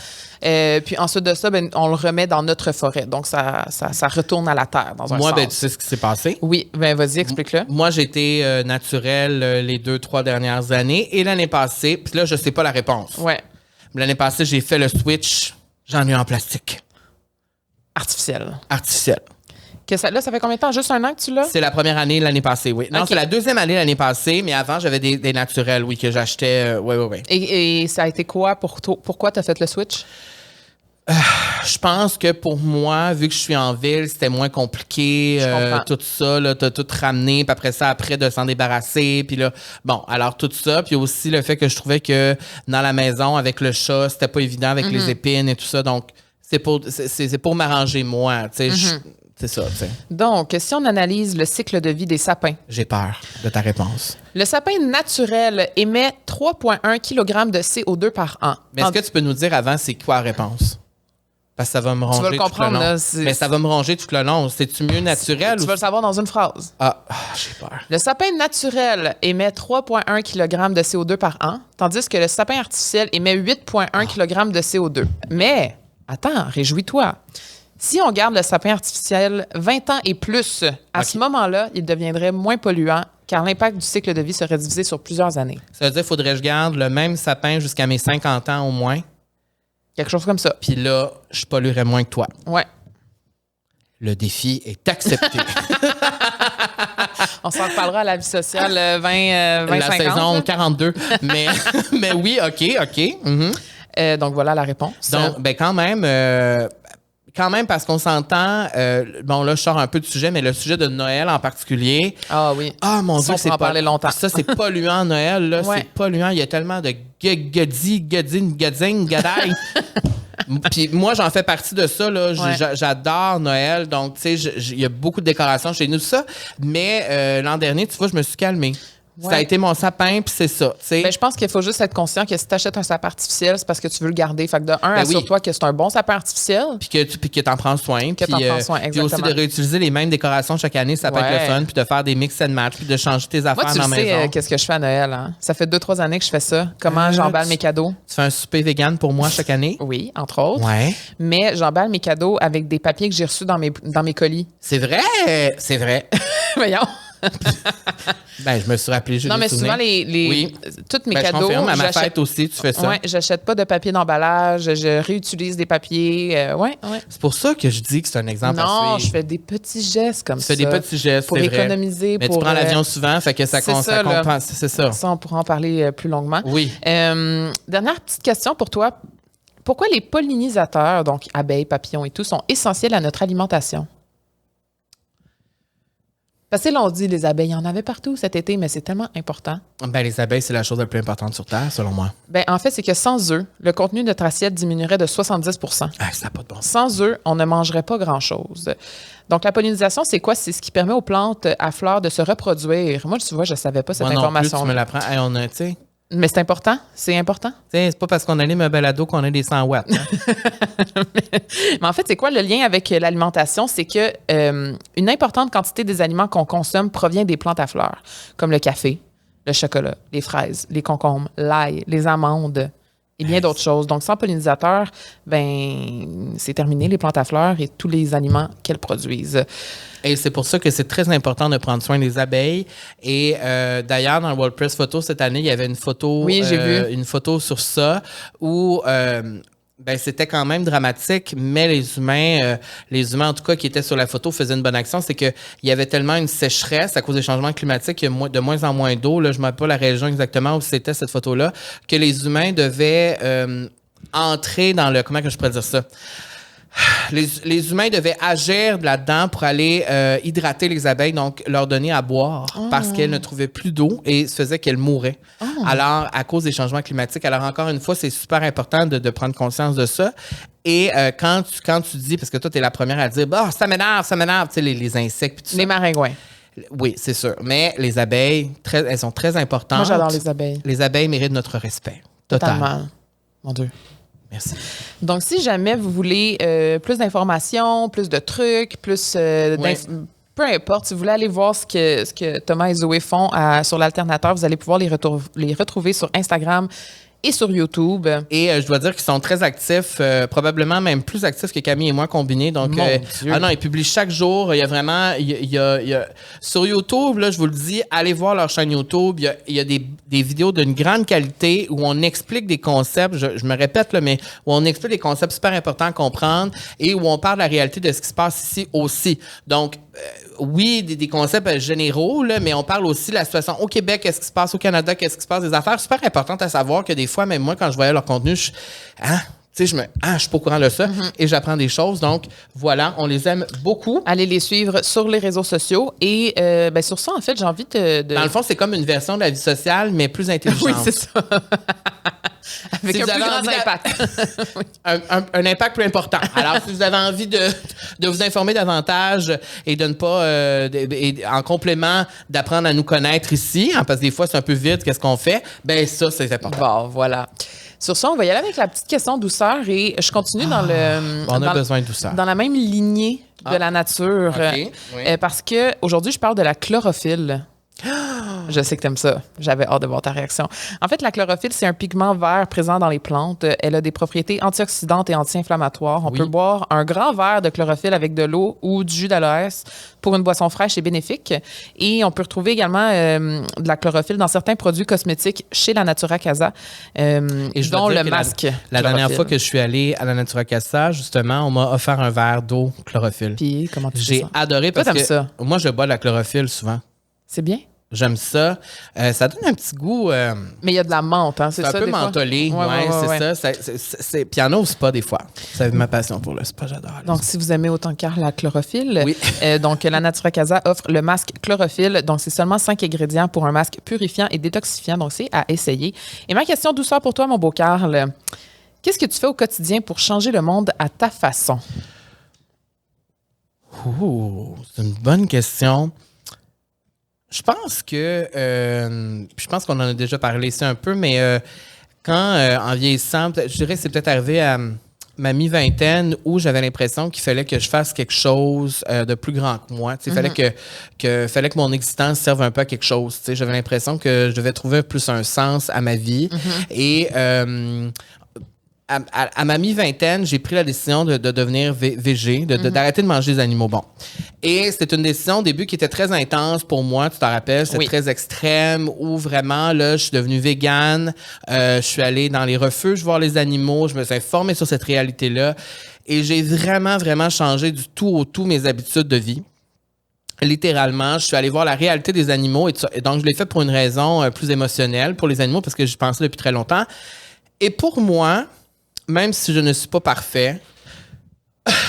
B: Puis ensuite de ça, on le remet dans notre forêt. Donc, ça retourne à la terre dans un sens.
A: Moi, tu sais ce qui s'est passé?
B: Oui, vas-y, explique-le.
A: Moi, j'ai été naturel les 2-3 dernières années. Et l'année passée, puis là, je sais pas la réponse.
B: Ouais.
A: L'année passée, j'ai fait le switch. J'en ai en plastique. Artificiel.
B: Là, ça fait combien de temps? Juste un an que tu l'as?
A: C'est la première année l'année passée, oui. Non, c'est la deuxième année l'année passée, mais avant, j'avais des naturels, oui, que j'achetais. Oui.
B: Et ça a été quoi pour toi? Pourquoi tu as fait le switch?
A: Je pense que pour moi, vu que je suis en ville, c'était moins compliqué. Tout ça, là, t'as tout ramené, puis après de s'en débarrasser. Puis là, bon, alors tout ça. Puis aussi le fait que je trouvais que dans la maison, avec le chat, c'était pas évident avec les épines et tout ça. Donc, c'est pour m'arranger moi, tu sais. C'est ça, tu sais.
B: Donc, si on analyse le cycle de vie des sapins.
A: J'ai peur de ta réponse.
B: Le sapin naturel émet 3,1 kg de CO2 par an.
A: Mais est-ce que tu peux nous dire avant, c'est quoi la réponse? Parce que ça va me ronger.
B: Tu vas le comprendre, là.
A: Mais ça va me ronger tout le long. C'est-tu mieux naturel?
B: Tu vas le savoir dans une phrase.
A: J'ai peur.
B: Le sapin naturel émet 3,1 kg de CO2 par an, tandis que le sapin artificiel émet 8,1 kg de CO2. Mais, attends, réjouis-toi. Si on garde le sapin artificiel 20 ans et plus, à ce moment-là, il deviendrait moins polluant car l'impact du cycle de vie serait divisé sur plusieurs années.
A: Ça veut dire qu'il faudrait que je garde le même sapin jusqu'à mes 50 ans au moins.
B: Quelque chose comme ça.
A: Puis là, je polluerais moins que toi.
B: Ouais.
A: Le défi est accepté.
B: On s'en reparlera à la vie sociale 2050.
A: La saison 42. mais oui, OK. Mm-hmm.
B: Donc, voilà la réponse.
A: Donc, quand même, parce qu'on s'entend, bon là, je sors un peu du sujet, mais le sujet de Noël en particulier.
B: Ah oui.
A: Ah mon Dieu,
B: c'est pas parler longtemps.
A: Ça, c'est polluant Noël, là.
B: Ouais.
A: C'est polluant. Il y a tellement de gadaille. Puis moi, j'en fais partie de ça, là. J'adore Noël. Donc, tu sais, il y a beaucoup de décorations chez nous, tout ça. Mais l'an dernier, tu vois, je me suis calmée. Ouais. Ça a été mon sapin, puis c'est ça.
B: Ben, je pense qu'il faut juste être conscient que si tu achètes un sapin artificiel, c'est parce que tu veux le garder. Fait que de un, assure-toi que c'est un bon sapin artificiel.
A: Puis que tu en prends soin.
B: Que tu en prends soin, exactement.
A: Puis aussi de réutiliser les mêmes décorations chaque année, ça peut être le fun. Puis de faire des mix and match, puis de changer tes affaires dans la maison.
B: Moi, tu sais qu'est-ce que je fais à Noël. Hein? Ça fait 2-3 années que je fais ça. Comment j'emballe mes cadeaux.
A: Tu fais un souper vegan pour moi chaque année?
B: Oui, entre autres.
A: Ouais.
B: Mais j'emballe mes cadeaux avec des papiers que j'ai reçus dans mes colis.
A: C'est vrai!
B: Voyons.
A: Ben, je me suis rappelé juste.
B: Non, mais souvent,
A: Oui.
B: tous mes
A: Ben, je
B: cadeaux.
A: confirme, à ma
B: j'achète-
A: fête aussi, tu fais ça.
B: Ouais, j'achète pas de papier d'emballage, je réutilise des papiers. Ouais.
A: C'est pour ça que je dis que c'est un exemple à
B: Non,
A: suivre.
B: je fais des petits gestes comme
A: Tu
B: ça.
A: fais des petits gestes,
B: pour
A: c'est vrai.
B: économiser.
A: Mais
B: pour,
A: tu prends l'avion souvent, fait que ça
B: c'est ça, là.
A: compense. C'est ça.
B: Ça, on pourra en parler plus longuement.
A: Oui.
B: Dernière petite question pour toi. Pourquoi les pollinisateurs, donc abeilles, papillons et tout, sont essentiels à notre alimentation? Parce que là, on dit les abeilles, il y en avait partout cet été, mais c'est tellement important.
A: Ben, les abeilles, c'est la chose la plus importante sur Terre, selon moi.
B: Ben, en fait, c'est que sans eux, le contenu de notre assiette diminuerait de 70
A: Ah, ça n'a pas de bon sens.
B: Sans eux, on ne mangerait pas grand-chose. Donc, la pollinisation, c'est quoi? C'est ce qui permet aux plantes à fleurs de se reproduire. Moi, tu vois, je ne savais pas cette
A: Moi non plus,
B: information.
A: tu me l'apprends. Hey, on a, tu sais,
B: Mais c'est important. C'est important.
A: c'est pas parce qu'on allume un balado qu'on a des 100 watts. Hein.
B: Mais en fait, c'est quoi le lien avec l'alimentation? C'est que une importante quantité des aliments qu'on consomme provient des plantes à fleurs, comme le café, le chocolat, les fraises, les concombres, l'ail, les amandes et bien d'autres choses. Donc, sans pollinisateurs, ben, c'est terminé, les plantes à fleurs et tous les aliments qu'elles produisent.
A: Et c'est pour ça que c'est très important de prendre soin des abeilles. Et d'ailleurs, dans le World Press Photo cette année, il y avait une photo,
B: Oui, j'ai vu.
A: une photo sur ça où ben, c'était quand même dramatique, mais les humains en tout cas qui étaient sur la photo faisaient une bonne action. C'est qu'il y avait tellement une sécheresse à cause des changements climatiques, il y a de moins en moins d'eau. Là, je ne me rappelle pas la région exactement où c'était cette photo-là, que les humains devaient entrer dans le... Comment que je pourrais dire ça? Les humains devaient agir là-dedans pour aller hydrater les abeilles, donc leur donner à boire parce qu'elles ne trouvaient plus d'eau et ça faisait qu'elles mouraient. Alors, à cause des changements climatiques. Alors, encore une fois, c'est super important de prendre conscience de ça. Et quand tu dis, parce que toi, tu es la première à dire, bah, ça m'énerve, tu sais, les insectes. Puis tout ça.
B: Les maringouins.
A: Oui, c'est sûr. Mais les abeilles, elles sont très importantes.
B: Moi, j'adore les abeilles.
A: Les abeilles méritent notre respect. Total.
B: Totalement. Mon Dieu.
A: Merci.
B: Donc, si jamais vous voulez plus d'informations, plus de trucs, plus peu importe, si vous voulez aller voir ce que Thomas et Zoé font sur l'Alternateur, vous allez pouvoir les retrouver sur Instagram et sur YouTube.
A: Et je dois dire qu'ils sont très actifs, probablement même plus actifs que Camille et moi combinés. Donc,
B: Mon Dieu.
A: non, ils publient chaque jour. Il y a vraiment, sur YouTube, là, je vous le dis, allez voir leur chaîne YouTube. Il y a des vidéos d'une grande qualité où on explique des concepts. Je me répète là, mais où on explique des concepts super importants à comprendre et où on parle de la réalité de ce qui se passe ici aussi. Donc, oui, des concepts généraux, là, mais on parle aussi de la situation au Québec, qu'est-ce qui se passe au Canada, qu'est-ce qui se passe, des affaires super importantes à savoir que des fois, même moi, quand je voyais leur contenu, je suis pas au courant de ça et j'apprends des choses. Donc, voilà, on les aime beaucoup.
B: Allez les suivre sur les réseaux sociaux. Et sur ça, en fait, j'ai envie de...
A: Dans le fond, c'est comme une version de la vie sociale, mais plus intelligente.
B: Oui, c'est ça. Avec
A: Si
B: un
A: vous
B: plus
A: avez
B: grand
A: envie
B: impact.
A: un impact plus important. Alors, si vous avez envie de vous informer davantage et de ne pas, et en complément d'apprendre à nous connaître ici, hein, parce que des fois, c'est un peu vide, qu'est-ce qu'on fait, ben ça, c'est important.
B: Bon, voilà. Sur ça, on va y aller avec la petite question douceur et je continue dans le...
A: On a
B: dans-
A: besoin de douceur.
B: Dans la même lignée de la nature.
A: OK, oui.
B: Parce que aujourd'hui, je parle de la chlorophylle. Je sais que tu aimes ça. J'avais hâte de voir ta réaction. En fait, la chlorophylle, c'est un pigment vert présent dans les plantes. Elle a des propriétés antioxydantes et anti-inflammatoires. On peut boire un grand verre de chlorophylle avec de l'eau ou du jus d'aloès pour une boisson fraîche et bénéfique. Et on peut retrouver également de la chlorophylle dans certains produits cosmétiques chez la Natura Casa,
A: Et je dois
B: dont
A: dire
B: le
A: que
B: masque.
A: La dernière
B: chlorophylle.
A: fois que je suis allée à la Natura Casa, justement, on m'a offert un verre d'eau chlorophylle.
B: Puis, comment tu fais
A: J'ai
B: ça?
A: adoré
B: Toi,
A: parce que
B: t'aimes ça?
A: moi, je bois de la chlorophylle souvent.
B: C'est bien.
A: J'aime ça. Ça donne un petit goût...
B: Mais il y a de la menthe, hein, c'est
A: C'est
B: ça?
A: un peu
B: des fois?
A: mentholé,
B: Ouais,
A: c'est ça. Puis il y en a au spa des fois. C'est ma passion pour le spa, j'adore.
B: Donc, si vous aimez autant que la chlorophylle,
A: Oui.
B: donc la Natura Casa offre le masque chlorophylle. Donc, c'est seulement 5 ingrédients pour un masque purifiant et détoxifiant. Donc, c'est à essayer. Et ma question douceur pour toi, mon beau Carl. Qu'est-ce que tu fais au quotidien pour changer le monde à ta façon?
A: C'est une bonne question. Je pense que, je pense qu'on en a déjà parlé ici un peu, mais quand, en vieillissant, je dirais que c'est peut-être arrivé à ma mi-vingtaine où j'avais l'impression qu'il fallait que je fasse quelque chose de plus grand que moi. Il fallait que mon existence serve un peu à quelque chose. J'avais l'impression que je devais trouver plus un sens à ma vie. Et à ma mi-vingtaine, j'ai pris la décision de devenir végé, d'arrêter de manger des animaux. Bon. Et c'était une décision au début qui était très intense pour moi, tu t'en rappelles, c'était très extrême, où vraiment, là, je suis devenue végane, je suis allée dans les refuges voir les animaux, je me suis informée sur cette réalité-là, et j'ai vraiment, vraiment changé du tout au tout mes habitudes de vie. Littéralement, je suis allée voir la réalité des animaux, et donc je l'ai fait pour une raison plus émotionnelle pour les animaux, parce que j'y pensais depuis très longtemps. Et pour moi, même si je ne suis pas parfait,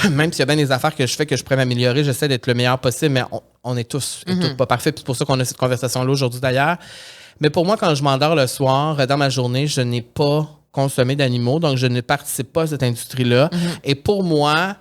A: même s'il y a bien des affaires que je fais que je pourrais m'améliorer, j'essaie d'être le meilleur possible, mais on est tous et toutes pas parfaits. Puis c'est pour ça qu'on a cette conversation-là aujourd'hui d'ailleurs. Mais pour moi, quand je m'endors le soir, dans ma journée, je n'ai pas consommé d'animaux, donc je ne participe pas à cette industrie-là. Et pour moi,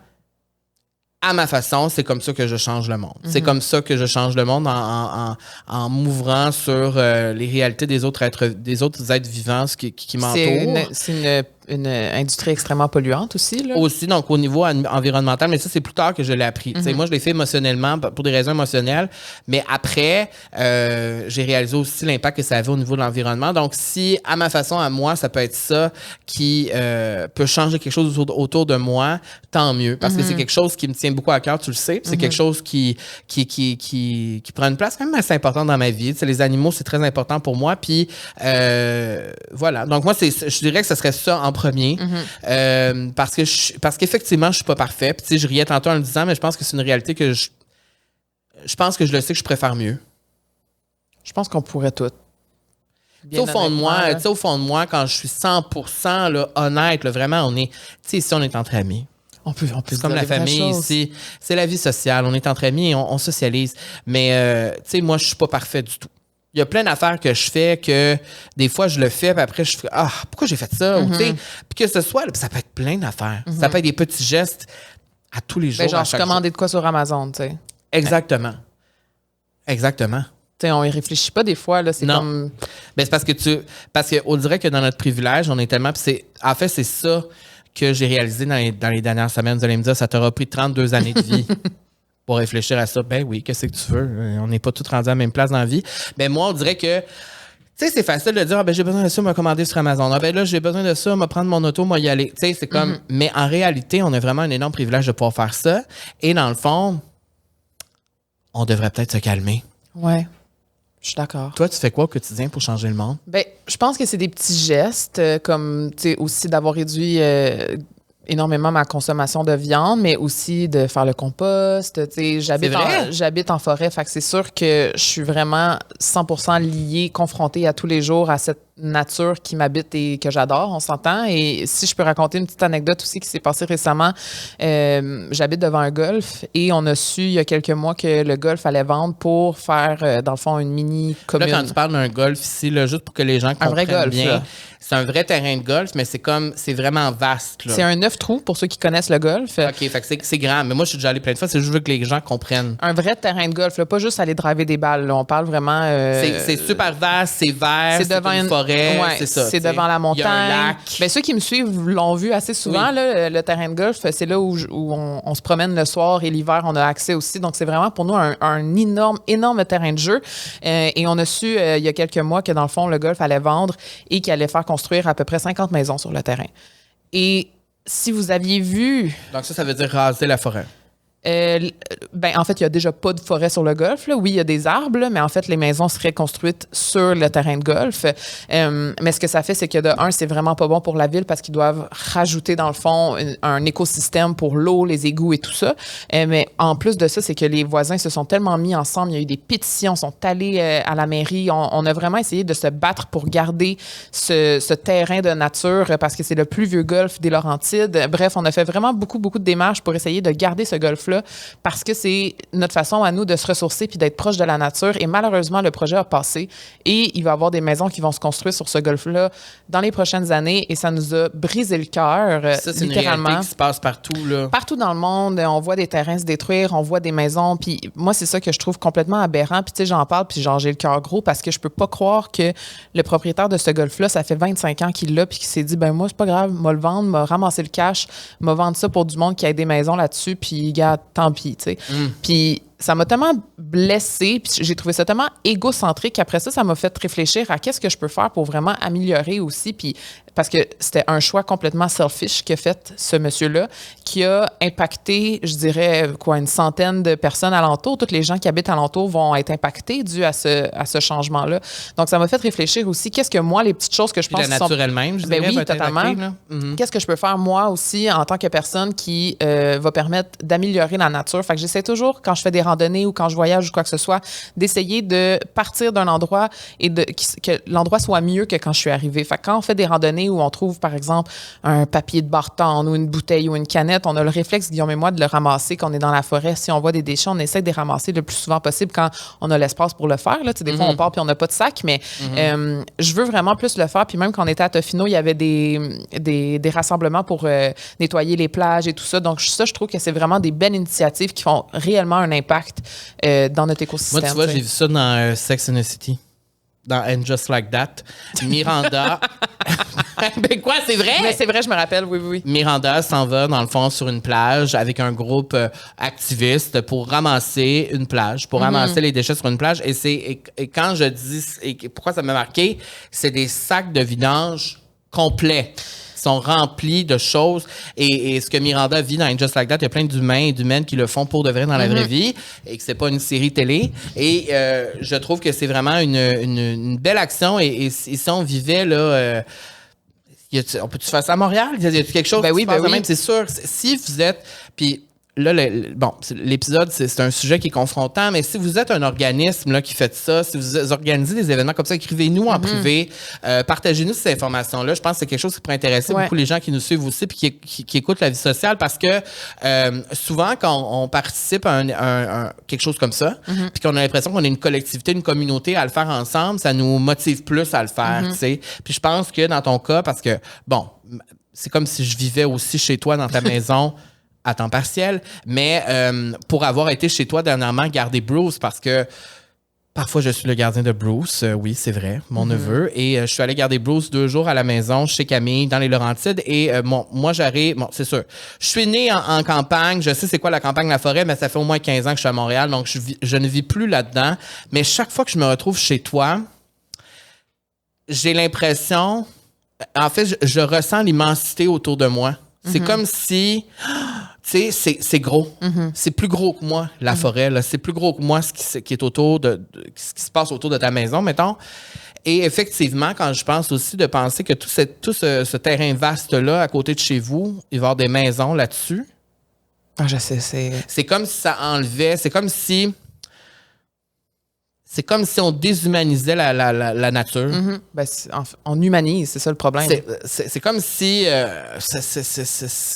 A: à ma façon, c'est comme ça que je change le monde. C'est comme ça que je change le monde en m'ouvrant sur les réalités des autres êtres vivants qui m'entourent.
B: C'est une industrie extrêmement polluante aussi, là.
A: Aussi, donc au niveau environnemental, mais ça, c'est plus tard que je l'ai appris. Moi, je l'ai fait émotionnellement, pour des raisons émotionnelles, mais après, j'ai réalisé aussi l'impact que ça avait au niveau de l'environnement. Donc, si, à ma façon, à moi, ça peut être ça qui peut changer quelque chose autour de moi, tant mieux, parce que c'est quelque chose qui me tient beaucoup à cœur, tu le sais. C'est quelque chose qui prend une place quand même assez importante dans ma vie. Tu sais, les animaux, c'est très important pour moi. Puis, voilà. Donc, moi, je dirais que ce serait ça en premier. Parce qu'effectivement, je suis pas parfait. Puis, tu sais, je riais tantôt en le disant, mais je pense que c'est une réalité que je pense que je le sais que je préfère mieux.
B: Je pense qu'on pourrait tout.
A: Au fond de moi, quand je suis 100% là, honnête, là, vraiment, on est, tu sais, ici, on est entre amis.
B: On peut
A: c'est comme la famille ici. C'est la vie sociale. On est entre amis et on socialise. Mais, tu sais, moi, je suis pas parfait du tout. Il y a plein d'affaires que je fais que des fois, je le fais, puis après, je fais pourquoi j'ai fait ça? Ou, tu sais, puis que ce soit, là, ça peut être plein d'affaires. Ça peut être des petits gestes à tous les jours.
B: Ben, genre, je commandais de quoi sur Amazon, tu sais.
A: Exactement. Exactement.
B: Tu sais, on y réfléchit pas des fois, là. C'est comme.
A: Ben, c'est parce qu'on dirait que dans notre privilège, on est tellement. En fait, c'est ça que j'ai réalisé dans les dernières semaines. Vous allez me dire, ça t'aura pris 32 années de vie. Pour réfléchir à ça, ben oui, qu'est-ce que tu veux? On n'est pas tous rendus à la même place dans la vie. Ben moi, on dirait que, tu sais, c'est facile de dire, j'ai besoin de ça, m'a commander sur Amazon. Ben là, j'ai besoin de ça, m'a prendre mon auto, m'a y aller. Tu sais, c'est comme, mais en réalité, on a vraiment un énorme privilège de pouvoir faire ça. Et dans le fond, on devrait peut-être se calmer.
B: Ouais, je suis d'accord.
A: Toi, tu fais quoi au quotidien pour changer le monde?
B: Ben, je pense que c'est des petits gestes, comme, tu sais, aussi d'avoir réduit énormément ma consommation de viande, mais aussi de faire le compost. Tu sais, j'habite en forêt, fait que c'est sûr que je suis vraiment 100% liée, confrontée à tous les jours à cette nature qui m'habite et que j'adore, on s'entend. Et si je peux raconter une petite anecdote aussi qui s'est passée récemment, j'habite devant un golf et on a su il y a quelques mois que le golf allait vendre pour faire, dans le fond, une mini commune.
A: Là, quand tu parles d'un golf ici, là, juste pour que les gens comprennent
B: vrai golf,
A: bien,
B: là.
A: C'est un vrai terrain de golf, mais c'est vraiment vaste. Là.
B: C'est un 9 trous pour ceux qui connaissent le golf.
A: OK, fait que c'est grand. Mais moi, je suis déjà allé plein de fois. C'est juste que les gens comprennent.
B: Un vrai terrain de golf, là, pas juste aller driver des balles. Là. On parle vraiment...
A: C'est super vaste, c'est vert, c'est devant une forêt.
B: Ouais,
A: c'est ça.
B: C'est devant la montagne.
A: Il y a un lac.
B: Ben, ceux qui me suivent l'ont vu assez souvent. Là, le terrain de golf, c'est là où on se promène le soir et l'hiver, on a accès aussi. Donc, c'est vraiment pour nous un énorme terrain de jeu. Et on a su il y a quelques mois que, dans le fond, le golf allait vendre et qu'il allait faire construire à peu près 50 maisons sur le terrain. Et si vous aviez vu...
A: Donc ça veut dire raser la forêt.
B: En fait, il n'y a déjà pas de forêt sur le golf. Là. Oui, il y a des arbres, là, mais en fait, les maisons seraient construites sur le terrain de golf. Mais ce que ça fait, c'est que de un, c'est vraiment pas bon pour la ville parce qu'ils doivent rajouter, dans le fond, un écosystème pour l'eau, les égouts et tout ça. Mais en plus de ça, c'est que les voisins se sont tellement mis ensemble. Il y a eu des pétitions, sont allés à la mairie. On a vraiment essayé de se battre pour garder ce terrain de nature parce que c'est le plus vieux golf des Laurentides. Bref, on a fait vraiment beaucoup de démarches pour essayer de garder ce golf-là parce que c'est notre façon à nous de se ressourcer puis d'être proche de la nature. Et malheureusement, le projet a passé et il va y avoir des maisons qui vont se construire sur ce golf-là dans les prochaines années et ça nous a brisé le cœur,
A: ça, c'est
B: littéralement.
A: Une réalité qui se passe partout, là.
B: Partout dans le monde, on voit des terrains se détruire, on voit des maisons. Puis moi, c'est ça que je trouve complètement aberrant. Puis tu sais, j'en parle puis genre j'ai le cœur gros parce que je peux pas croire que le propriétaire de ce golf-là, ça fait 25 ans qu'il l'a puis qu'il s'est dit, ben moi, c'est pas grave, m'a le vendre, m'a ramasser le cash, m'a vendre ça pour du monde qui a des maisons là-dessus puis gars, tant pis, tu sais. Puis ça m'a tellement blessée, puis j'ai trouvé ça tellement égocentrique qu'après ça m'a fait réfléchir à qu'est-ce que je peux faire pour vraiment améliorer aussi, puis parce que c'était un choix complètement selfish qu'a fait ce monsieur-là, qui a impacté, je dirais, une centaine de personnes alentour. Tous les gens qui habitent alentour vont être impactés dû à ce changement-là. Donc, ça m'a fait réfléchir aussi, qu'est-ce que moi, les petites choses que je pense
A: la nature elle-même, je dirais,
B: oui,
A: va être
B: totalement.
A: impactée,
B: Qu'est-ce que je peux faire, moi aussi, en tant que personne qui va permettre d'améliorer la nature? Fait que j'essaie toujours, quand je fais des randonnées ou quand je voyage ou quoi que ce soit, d'essayer de partir d'un endroit et que l'endroit soit mieux que quand je suis arrivée. Fait que quand on fait des randonnées où on trouve, par exemple, un papier de Barton ou une bouteille ou une canette, on a le réflexe, Guillaume et moi, de le ramasser quand on est dans la forêt. Si on voit des déchets, on essaie de les ramasser le plus souvent possible quand on a l'espace pour le faire. Là. Des fois, on part puis on n'a pas de sac, mais je veux vraiment plus le faire. Puis même quand on était à Tofino, il y avait des rassemblements pour nettoyer les plages et tout ça. Donc ça, je trouve que c'est vraiment des belles initiatives qui font réellement un impact dans notre écosystème.
A: Moi, tu vois, j'ai vu ça dans Sex and the City. Dans And Just Like That. Miranda. Ben quoi, c'est vrai?
B: Mais c'est vrai, je me rappelle, oui.
A: Miranda s'en va, dans le fond, sur une plage avec un groupe activiste pour ramasser une plage, pour ramasser les déchets sur une plage. Et quand je dis, et pourquoi ça m'a marqué, c'est des sacs de vidange complets. Sont remplis de choses. Et ce que Miranda vit dans Just Like That, il y a plein d'humains et d'humaines qui le font pour de vrai dans la vraie vie et que c'est pas une série télé. Et je trouve que c'est vraiment une belle action. Et si on vivait là... on peut-tu faire ça à Montréal? Y a quelque chose
B: ben oui,
A: qui se passe
B: ben oui.
A: même? C'est sûr. Si vous êtes... Puis là, l'épisode, c'est un sujet qui est confrontant, mais si vous êtes un organisme là, qui fait ça, si vous organisez des événements comme ça, écrivez-nous en privé, partagez-nous ces informations-là. Je pense que c'est quelque chose qui pourrait intéresser beaucoup les gens qui nous suivent aussi puis qui écoutent la vie sociale parce que souvent, quand on participe à quelque chose comme ça, puis qu'on a l'impression qu'on est une collectivité, une communauté à le faire ensemble, ça nous motive plus à le faire, tu sais. Puis je pense que dans ton cas, parce que, bon, c'est comme si je vivais aussi chez toi dans ta maison à temps partiel, mais pour avoir été chez toi dernièrement garder Bruce, parce que parfois je suis le gardien de Bruce, oui, c'est vrai, mon neveu, et je suis allé garder Bruce 2 jours à la maison chez Camille, dans les Laurentides, et moi j'arrive, c'est sûr, je suis né en campagne, je sais c'est quoi la campagne, la forêt, mais ça fait au moins 15 ans que je suis à Montréal, donc je ne vis plus là-dedans, mais chaque fois que je me retrouve chez toi, j'ai l'impression, en fait, je ressens l'immensité autour de moi. C'est comme si, tu sais, c'est gros. C'est plus gros que moi, la forêt. Là. C'est plus gros que moi ce qui est autour ce qui se passe autour de ta maison, mettons. Et effectivement, quand je pense aussi de penser que tout ce terrain vaste-là, à côté de chez vous, il va y avoir des maisons là-dessus.
B: Ah, je sais,
A: c'est comme si ça enlevait, c'est comme si on déshumanisait la nature.
B: Ben, on humanise, c'est ça le problème.
A: C'est comme si...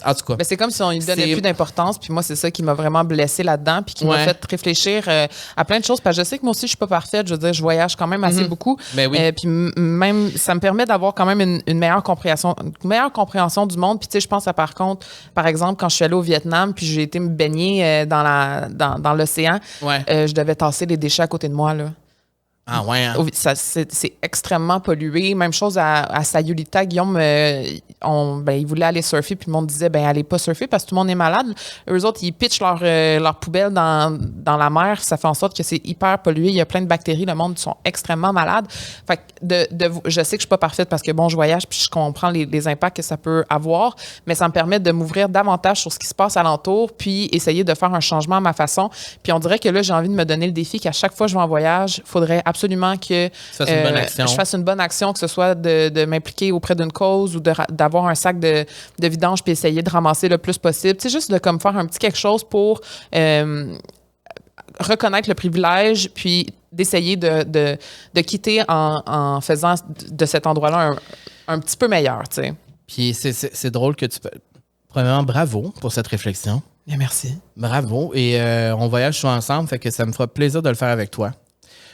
A: en tout cas.
B: Ben, c'est comme si on lui donnait plus d'importance. Puis moi, c'est ça qui m'a vraiment blessée là-dedans. Puis qui m'a fait réfléchir à plein de choses. Parce que je sais que moi aussi, je suis pas parfaite. Je veux dire, je voyage quand même assez beaucoup.
A: Ben oui.
B: Puis même, ça me permet d'avoir quand même une meilleure compréhension du monde. Puis tu sais, je pense à par exemple, quand je suis allée au Vietnam, puis j'ai été me baigner dans l'océan, je devais tasser les déchets à côté de moi, là.
A: Ah ouais, hein?
B: C'est extrêmement pollué. Même chose à Sayulita. Guillaume, il voulait aller surfer, puis le monde disait, allez pas surfer parce que tout le monde est malade. Eux autres, ils pitchent leur poubelle dans la mer. Ça fait en sorte que c'est hyper pollué. Il y a plein de bactéries. Le monde sont extrêmement malades. Fait que je sais que je suis pas parfaite parce que, bon, je voyage, puis je comprends les impacts que ça peut avoir, mais ça me permet de m'ouvrir davantage sur ce qui se passe alentour, puis essayer de faire un changement à ma façon. Puis on dirait que là, j'ai envie de me donner le défi qu'à chaque fois que je vais en voyage, il faudrait absolument que je fasse une bonne action, que ce soit de m'impliquer auprès d'une cause ou d'avoir un sac de vidange puis essayer de ramasser le plus possible. C'est juste de comme faire un petit quelque chose pour reconnaître le privilège puis d'essayer de quitter en faisant de cet endroit-là un petit peu meilleur, tu sais.
A: Puis c'est drôle que tu peux... Premièrement, bravo pour cette réflexion.
B: Bien, merci.
A: Bravo. Et on voyage souvent ensemble, fait que ça me fera plaisir de le faire avec toi.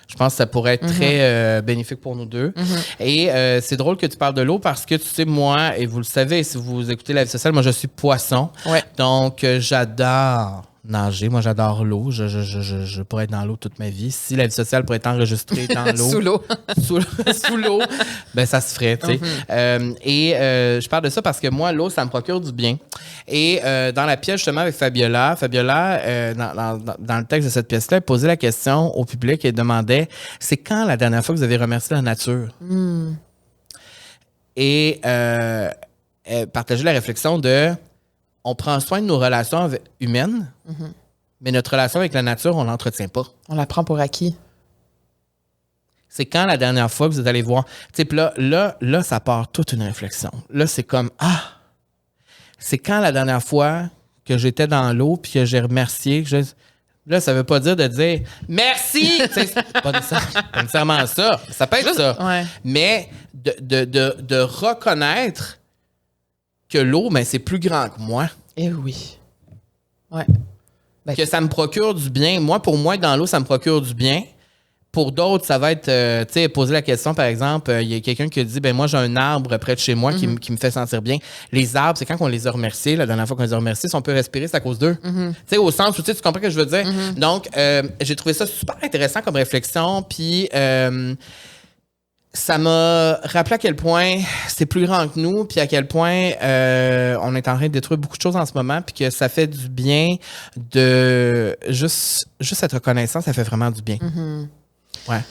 A: Je pense que ça pourrait être très bénéfique pour nous deux. Et c'est drôle que tu parles de l'eau parce que, tu sais, moi, et vous le savez, si vous écoutez la vie sociale, moi, je suis poisson.
B: Ouais.
A: Donc, j'adore Nager. Moi, j'adore l'eau. Je pourrais être dans l'eau toute ma vie. Si la vie sociale pourrait être enregistrée dans l'eau.
B: Sous l'eau.
A: Sous l'eau, ben ça se ferait, tu sais. Je parle de ça parce que moi, l'eau, ça me procure du bien. Et dans la pièce, justement, avec Fabiola, dans le texte de cette pièce-là, elle posait la question au public et demandait, c'est quand la dernière fois que vous avez remercié la nature? Et elle partageait la réflexion de, on prend soin de nos relations humaines, mais notre relation avec la nature, on l'entretient pas.
B: On la prend pour acquis.
A: C'est quand la dernière fois que vous êtes allé voir. Tu sais, là, ça part toute une réflexion. Là, c'est comme, c'est quand la dernière fois que j'étais dans l'eau puis que j'ai remercié. Là, ça veut pas dire de dire merci. C'est pas nécessairement ça. Ça peut être ça.
B: Ouais.
A: Mais de reconnaître que l'eau, ben, c'est plus grand que moi.
B: Eh oui. Ouais.
A: Que ça me procure du bien. Moi, pour moi, être dans l'eau, ça me procure du bien. Pour d'autres, ça va être, tu sais, poser la question, par exemple, il y a quelqu'un qui dit, ben moi, j'ai un arbre près de chez moi qui me fait sentir bien. Les arbres, c'est quand on les a remerciés, la dernière fois qu'on les a remerciés, si on peut respirer, c'est à cause d'eux. Tu sais, au sens où, tu comprends ce que je veux dire? Donc, j'ai trouvé ça super intéressant comme réflexion, puis ça m'a rappelé à quel point c'est plus grand que nous, puis à quel point on est en train de détruire beaucoup de choses en ce moment, puis que ça fait du bien de juste cette reconnaissance, ça fait vraiment du bien. Ouais.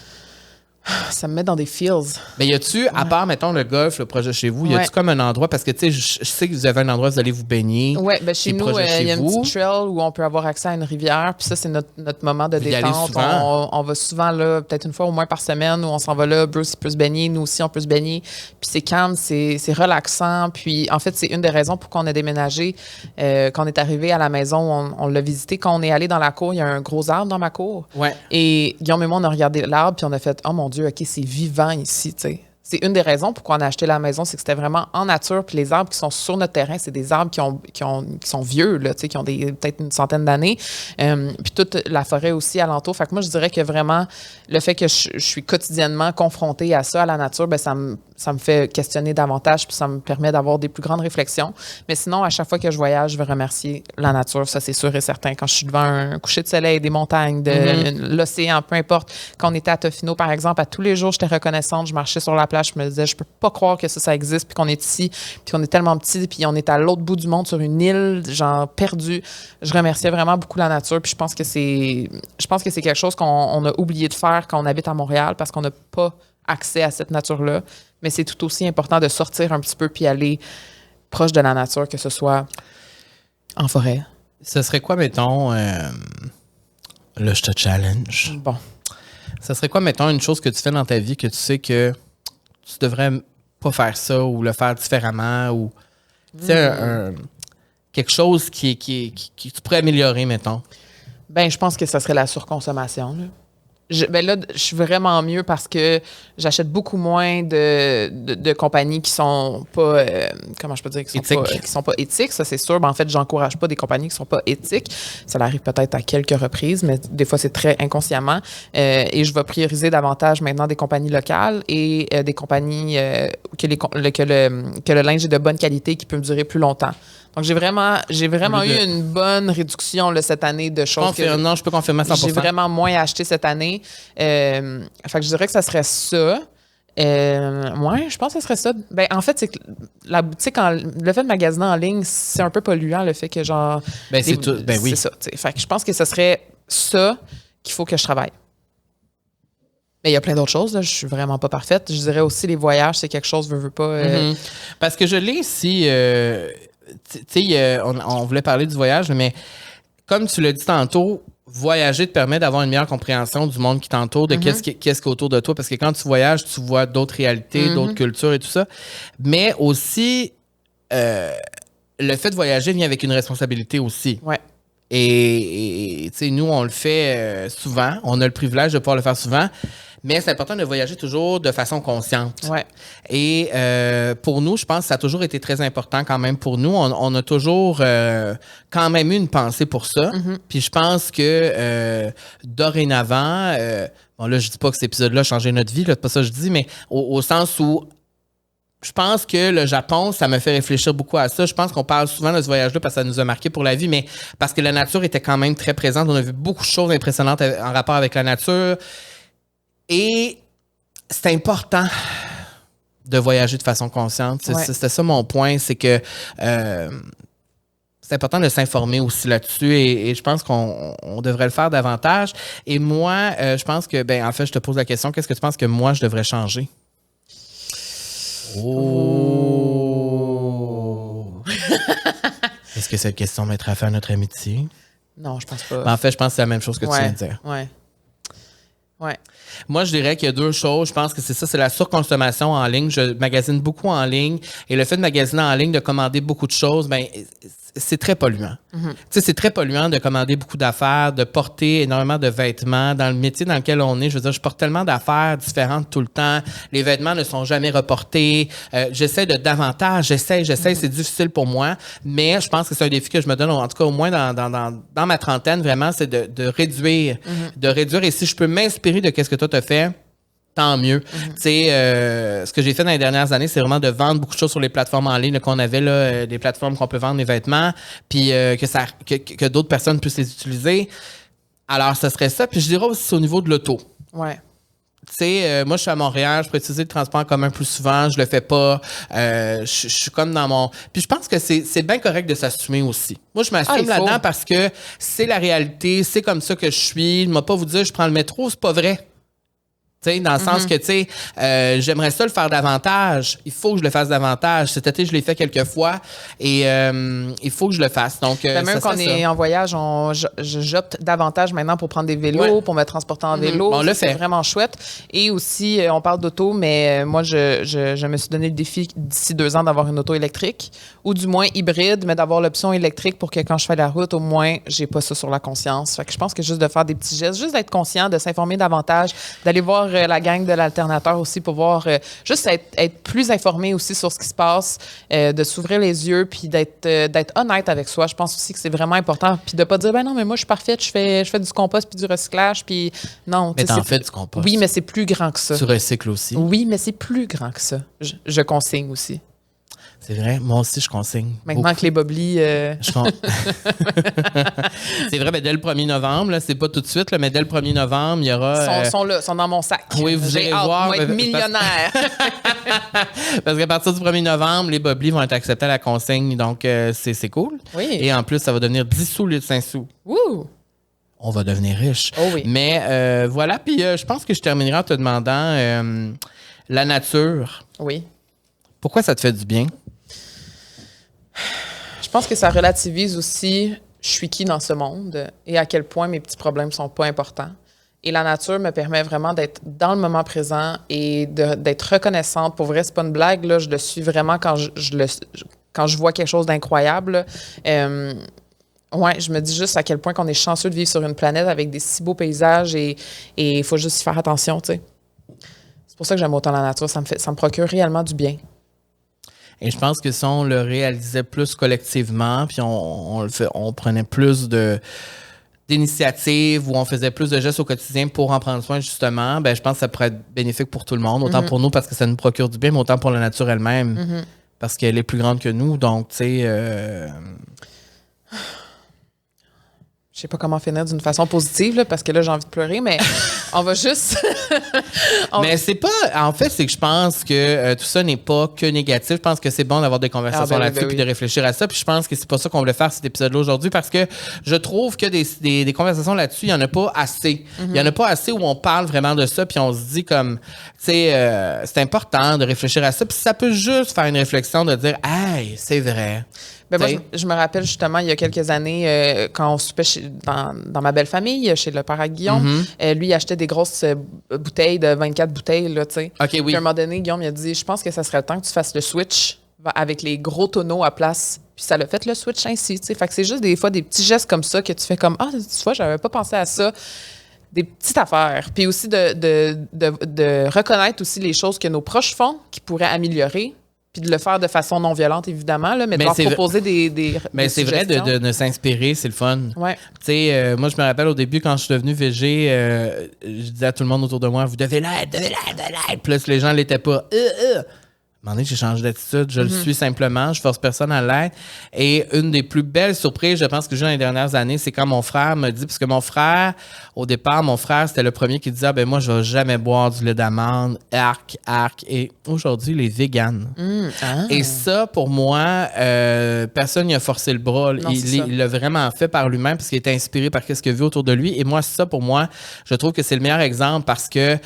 B: Ça me met dans des feels.
A: Mais y a-tu, à part, mettons, le golf, le projet chez vous, y a-tu comme un endroit, parce que, tu sais, je sais que vous avez un endroit où vous allez vous baigner.
B: Oui, ben chez nous, il y a une petite trail où on peut avoir accès à une rivière, puis ça, c'est notre moment de détente. On va souvent là, peut-être une fois au moins par semaine, où on s'en va là, Bruce il peut se baigner, nous aussi, on peut se baigner. Puis c'est calme, c'est relaxant. Puis en fait, c'est une des raisons pour qu'on a déménagé. Quand on est arrivé à la maison, on l'a visité. Quand on est allé dans la cour, il y a un gros arbre dans ma cour.
A: Ouais.
B: Et Guillaume et moi, on a regardé l'arbre, puis on a fait « Oh mon Dieu, OK, c'est vivant ici, tu sais. » C'est une des raisons pourquoi on a acheté la maison, c'est que c'était vraiment en nature. Puis les arbres qui sont sur notre terrain, c'est des arbres qui sont vieux, là, qui ont peut-être une centaine d'années. Puis toute la forêt aussi alentour. Fait que moi, je dirais que vraiment, le fait que je suis quotidiennement confrontée à ça, à la nature, ben ça me fait questionner davantage, puis ça me permet d'avoir des plus grandes réflexions. Mais sinon, à chaque fois que je voyage, je vais remercier la nature, ça c'est sûr et certain. Quand je suis devant un coucher de soleil, des montagnes, l'océan, peu importe. Quand on était à Tofino, par exemple, à tous les jours, j'étais reconnaissante, je marchais sur la plage, je me disais, je peux pas croire que ça existe, puis qu'on est ici, puis qu'on est tellement petit, puis on est à l'autre bout du monde sur une île, genre perdu. Je remerciais vraiment beaucoup la nature, puis je pense que c'est quelque chose qu'on a oublié de faire quand on habite à Montréal, parce qu'on n'a pas accès à cette nature-là. Mais c'est tout aussi important de sortir un petit peu puis aller proche de la nature, que ce soit en forêt.
A: Ce serait quoi, mettons, là, je te challenge.
B: Bon.
A: Ce serait quoi, mettons, une chose que tu fais dans ta vie que tu sais que tu devrais pas faire ça ou le faire différemment ou, tu sais, quelque chose qui tu pourrais améliorer, mettons?
B: Ben, je pense que ça serait la surconsommation, là. Ben là, je suis vraiment mieux parce que j'achète beaucoup moins de compagnies qui sont pas, comment je peux dire, qui sont pas éthiques, ça c'est sûr. Ben, en fait, j'encourage pas des compagnies qui sont pas éthiques. Ça arrive peut-être à quelques reprises, mais des fois c'est très inconsciemment. Et je vais prioriser davantage maintenant des compagnies locales et des compagnies que le linge est de bonne qualité, qui peut me durer plus longtemps. Donc, j'ai vraiment eu une bonne réduction là, cette année de choses.
A: Non, je peux confirmer à 100%.
B: J'ai vraiment moins acheté cette année. Fait que je dirais que ça serait ça. Ouais, je pense que ce serait ça. Ben, en fait, c'est que le fait de magasiner en ligne, c'est un peu polluant, le fait que genre.
A: Ben, c'est tout. Ben oui.
B: C'est ça. Fait que je pense que ce serait ça qu'il faut que je travaille. Mais il y a plein d'autres choses, là. Je suis vraiment pas parfaite. Je dirais aussi les voyages, c'est quelque chose, veux pas.
A: Parce que je l'ai ici. Tu sais, on voulait parler du voyage, mais comme tu l'as dit tantôt, voyager te permet d'avoir une meilleure compréhension du monde qui t'entoure, de qu'est-ce qui est autour de toi. Parce que quand tu voyages, tu vois d'autres réalités, d'autres cultures et tout ça. Mais aussi, le fait de voyager vient avec une responsabilité aussi.
B: Ouais.
A: Et tu sais, nous, on le fait souvent. On a le privilège de pouvoir le faire souvent. Mais c'est important de voyager toujours de façon consciente.
B: Ouais.
A: Et pour nous, je pense que ça a toujours été très important quand même pour nous. On a toujours quand même eu une pensée pour ça. Puis je pense que dorénavant, bon là, je dis pas que cet épisode-là a changé notre vie, là, c'est pas ça que je dis, mais au sens où je pense que le Japon, ça me fait réfléchir beaucoup à ça. Je pense qu'on parle souvent de ce voyage-là parce que ça nous a marqué pour la vie, mais parce que la nature était quand même très présente. On a vu beaucoup de choses impressionnantes en rapport avec la nature. Et c'est important de voyager de façon consciente. C'était ça mon point, c'est que c'est important de s'informer aussi là-dessus et je pense qu'on devrait le faire davantage. Et moi, je pense que, en fait, je te pose la question, qu'est-ce que tu penses que moi, je devrais changer? Oh! Est-ce que cette question mettrait fin à notre amitié?
B: Non, je pense pas.
A: En fait, je pense que c'est la même chose que tu viens de dire.
B: Ouais.
A: Moi, je dirais qu'il y a deux choses. Je pense que c'est ça, c'est la surconsommation en ligne. Je magasine beaucoup en ligne et le fait de magasiner en ligne, de commander beaucoup de choses, c'est très polluant. Tu sais, c'est très polluant de commander beaucoup d'affaires, de porter énormément de vêtements. Dans le métier dans lequel on est, je veux dire, je porte tellement d'affaires différentes tout le temps. Les vêtements ne sont jamais reportés. J'essaie de davantage. J'essaie. C'est difficile pour moi, mais je pense que c'est un défi que je me donne, en tout cas au moins dans ma trentaine, vraiment, c'est de réduire. De réduire. Et si je peux m'inspirer de qu'est-ce que toi t'as fait, tant mieux. Tu sais, ce que j'ai fait dans les dernières années, c'est vraiment de vendre beaucoup de choses sur les plateformes en ligne là, qu'on avait, là, des plateformes qu'on peut vendre des vêtements, puis que d'autres personnes puissent les utiliser. Alors, ce serait ça. Puis je dirais aussi au niveau de l'auto.
B: Ouais.
A: Tu sais, moi, je suis à Montréal, je peux utiliser le transport en commun plus souvent, je le fais pas. Je suis comme dans mon... Puis je pense que c'est bien correct de s'assumer aussi. Moi, je m'assume là-dedans parce que c'est la réalité, c'est comme ça que je suis. Je ne vais pas vous dire, je prends le métro, c'est pas vrai. T'sais, dans le sens que, tu sais, j'aimerais ça le faire davantage. Il faut que je le fasse davantage. Cet été, je l'ai fait quelques fois et il faut que je le fasse. Donc,
B: même quand on est en voyage, j'opte davantage maintenant pour prendre des vélos, pour me transporter en vélo.
A: On le fait.
B: C'est vraiment chouette. Et aussi, on parle d'auto, mais moi, je me suis donné le défi d'ici 2 ans d'avoir une auto électrique ou du moins hybride, mais d'avoir l'option électrique pour que quand je fais la route, au moins, j'ai pas ça sur la conscience. Fait que je pense que juste de faire des petits gestes, juste d'être conscient, de s'informer davantage, d'aller voir la gang de l'alternateur aussi pour voir, juste être plus informé aussi sur ce qui se passe, de s'ouvrir les yeux puis d'être honnête avec soi. Je pense aussi que c'est vraiment important. Puis de pas dire, non, mais moi, je suis parfaite, je fais du compost puis du recyclage. Puis non.
A: Mais t'en fais du compost.
B: Oui, mais c'est plus grand que ça.
A: Tu recycles aussi.
B: Oui, mais c'est plus grand que ça. Je consigne aussi.
A: C'est vrai, moi aussi, je consigne.
B: Maintenant
A: beaucoup.
B: que les boblis...
A: C'est vrai, mais dès le 1er novembre, là, c'est pas tout de suite, là, mais dès le 1er novembre, il y aura...
B: Sont là, sont dans mon sac.
A: Oui, vous irez voir.
B: Moi, être millionnaire.
A: Parce qu'à partir du 1er novembre, les boblis vont être acceptés à la consigne, donc c'est cool.
B: Oui.
A: Et en plus, ça va devenir 10 sous au lieu de 5 sous.
B: Wouh!
A: On va devenir riche.
B: Oh oui.
A: Mais voilà, puis je pense que je terminerai en te demandant la nature.
B: Oui.
A: Pourquoi ça te fait du bien?
B: Je pense que ça relativise aussi je suis qui dans ce monde et à quel point mes petits problèmes sont pas importants. Et la nature me permet vraiment d'être dans le moment présent et d'être reconnaissante. Pour vrai, c'est pas une blague, là, je le suis vraiment quand je vois quelque chose d'incroyable. Ouais, je me dis juste à quel point qu'on est chanceux de vivre sur une planète avec des si beaux paysages et il faut juste y faire attention, tu sais. C'est pour ça que j'aime autant la nature. Ça me procure réellement du bien.
A: Et je pense que si on le réalisait plus collectivement, puis on prenait plus d'initiatives ou on faisait plus de gestes au quotidien pour en prendre soin, justement, je pense que ça pourrait être bénéfique pour tout le monde. Autant pour nous parce que ça nous procure du bien, mais autant pour la nature elle-même. Parce qu'elle est plus grande que nous. Donc, tu sais...
B: Je sais pas comment finir d'une façon positive, là, parce que là, j'ai envie de pleurer, mais on va juste...
A: Mais c'est pas... En fait, c'est que je pense que tout ça n'est pas que négatif. Je pense que c'est bon d'avoir des conversations là-dessus puis de réfléchir à ça. Puis je pense que c'est pas ça qu'on voulait faire cet épisode-là aujourd'hui parce que je trouve que des conversations là-dessus, il y en a pas assez. Il y en a pas assez où on parle vraiment de ça puis on se dit comme... Tu sais, c'est important de réfléchir à ça. Puis ça peut juste faire une réflexion de dire « Hey, c'est vrai ».
B: Ben moi, je me rappelle justement, il y a quelques années, quand on soupait dans ma belle famille, chez le père à Guillaume, lui, il achetait des grosses bouteilles de 24 bouteilles, là, tu sais.
A: OK, oui.
B: Puis à un moment donné, Guillaume, il a dit, je pense que ça serait le temps que tu fasses le switch avec les gros tonneaux à place. Puis ça l'a fait le switch ainsi, tu sais. Fait que c'est juste des fois des petits gestes comme ça que tu fais comme, ah, tu vois, j'avais pas pensé à ça. Des petites affaires. Puis aussi de reconnaître aussi les choses que nos proches font qui pourraient améliorer. Puis de le faire de façon non violente, évidemment, là, mais de leur proposer des
A: mais c'est vrai de s'inspirer, c'est le fun.
B: Ouais.
A: Tu sais, moi, je me rappelle au début, quand je suis devenu végé, je disais à tout le monde autour de moi, vous devez l'être. Puis là, si les gens ne l'étaient pas, un moment donné, j'ai changé d'attitude. Je le suis simplement. Je force personne à l'être. Et une des plus belles surprises, je pense, que j'ai eu dans les dernières années, c'est quand mon frère me dit, parce que mon frère, au départ, c'était le premier qui disait, moi, je vais jamais boire du lait d'amande. Arc. Et aujourd'hui, il est vegan. Et ça, pour moi, personne n'y a forcé le bras.
B: Non,
A: Il l'a vraiment fait par lui-même parce qu'il est inspiré par ce qu'il a vu autour de lui. Et moi, ça, pour moi, je trouve que c'est le meilleur exemple parce que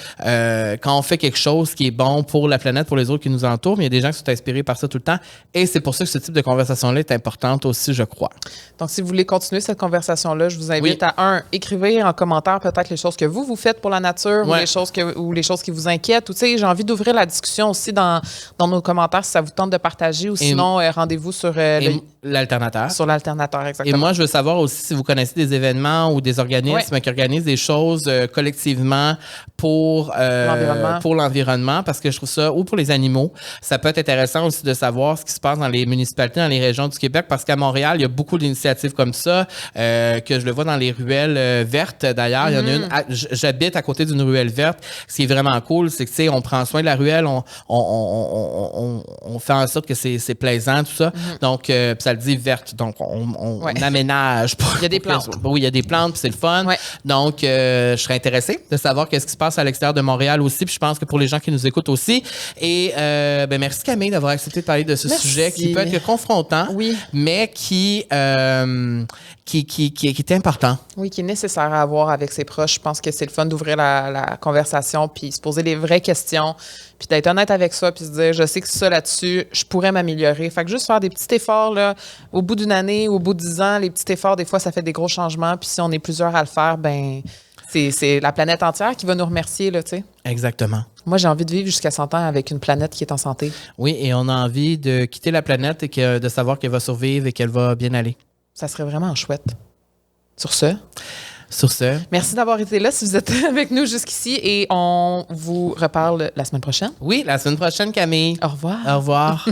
A: quand on fait quelque chose qui est bon pour la planète, pour les autres qui nous entourent, mais il y a des gens qui sont inspirés par ça tout le temps. Et c'est pour ça que ce type de conversation-là est importante aussi, je crois.
B: Donc, si vous voulez continuer cette conversation-là, je vous invite à écrivez en commentaire peut-être les choses que vous faites pour la nature ou les choses qui vous inquiètent. Ou, tu sais, j'ai envie d'ouvrir la discussion aussi dans nos commentaires si ça vous tente de partager ou sinon, rendez-vous sur
A: l'alternateur.
B: Sur l'alternateur, exactement.
A: Et moi, je veux savoir aussi si vous connaissez des événements ou des organismes qui organisent des choses collectivement pour l'environnement, parce que je trouve ça, ou pour les animaux, ça peut être intéressant aussi de savoir ce qui se passe dans les municipalités, dans les régions du Québec, parce qu'à Montréal, il y a beaucoup d'initiatives comme ça, que je le vois dans les ruelles vertes. D'ailleurs, il y en a une, j'habite à côté d'une ruelle verte. Ce qui est vraiment cool, c'est que, tu sais, on prend soin de la ruelle, on fait en sorte que c'est plaisant, tout ça. Donc, ça le dit verte. Donc, on aménage.
B: Il y a des plantes.
A: Oui, il y a des plantes, puis c'est le fun. Donc, je serais intéressée de savoir qu'est-ce qui se passe à l'extérieur de Montréal aussi. Puis je pense que pour les gens qui nous écoutent aussi. Et merci Camille d'avoir accepté de parler de ce sujet qui peut être confrontant, mais qui est important.
B: Oui, qui est nécessaire à avoir avec ses proches. Je pense que c'est le fun d'ouvrir la conversation puis se poser les vraies questions, puis d'être honnête avec soi, puis se dire, je sais que ça là-dessus, je pourrais m'améliorer. Fait que juste faire des petits efforts, là, au bout d'une année, au bout de 10 ans, les petits efforts, des fois, ça fait des gros changements. Puis si on est plusieurs à le faire, ben c'est la planète entière qui va nous remercier, là, tu sais.
A: Exactement.
B: Moi, j'ai envie de vivre jusqu'à 100 ans avec une planète qui est en santé.
A: Oui, et on a envie de quitter la planète et de savoir qu'elle va survivre et qu'elle va bien aller.
B: Ça serait vraiment chouette. Sur ce... Merci d'avoir été là si vous êtes avec nous jusqu'ici et on vous reparle la semaine prochaine.
A: Oui, la semaine prochaine, Camille.
B: Au revoir.
A: Au revoir.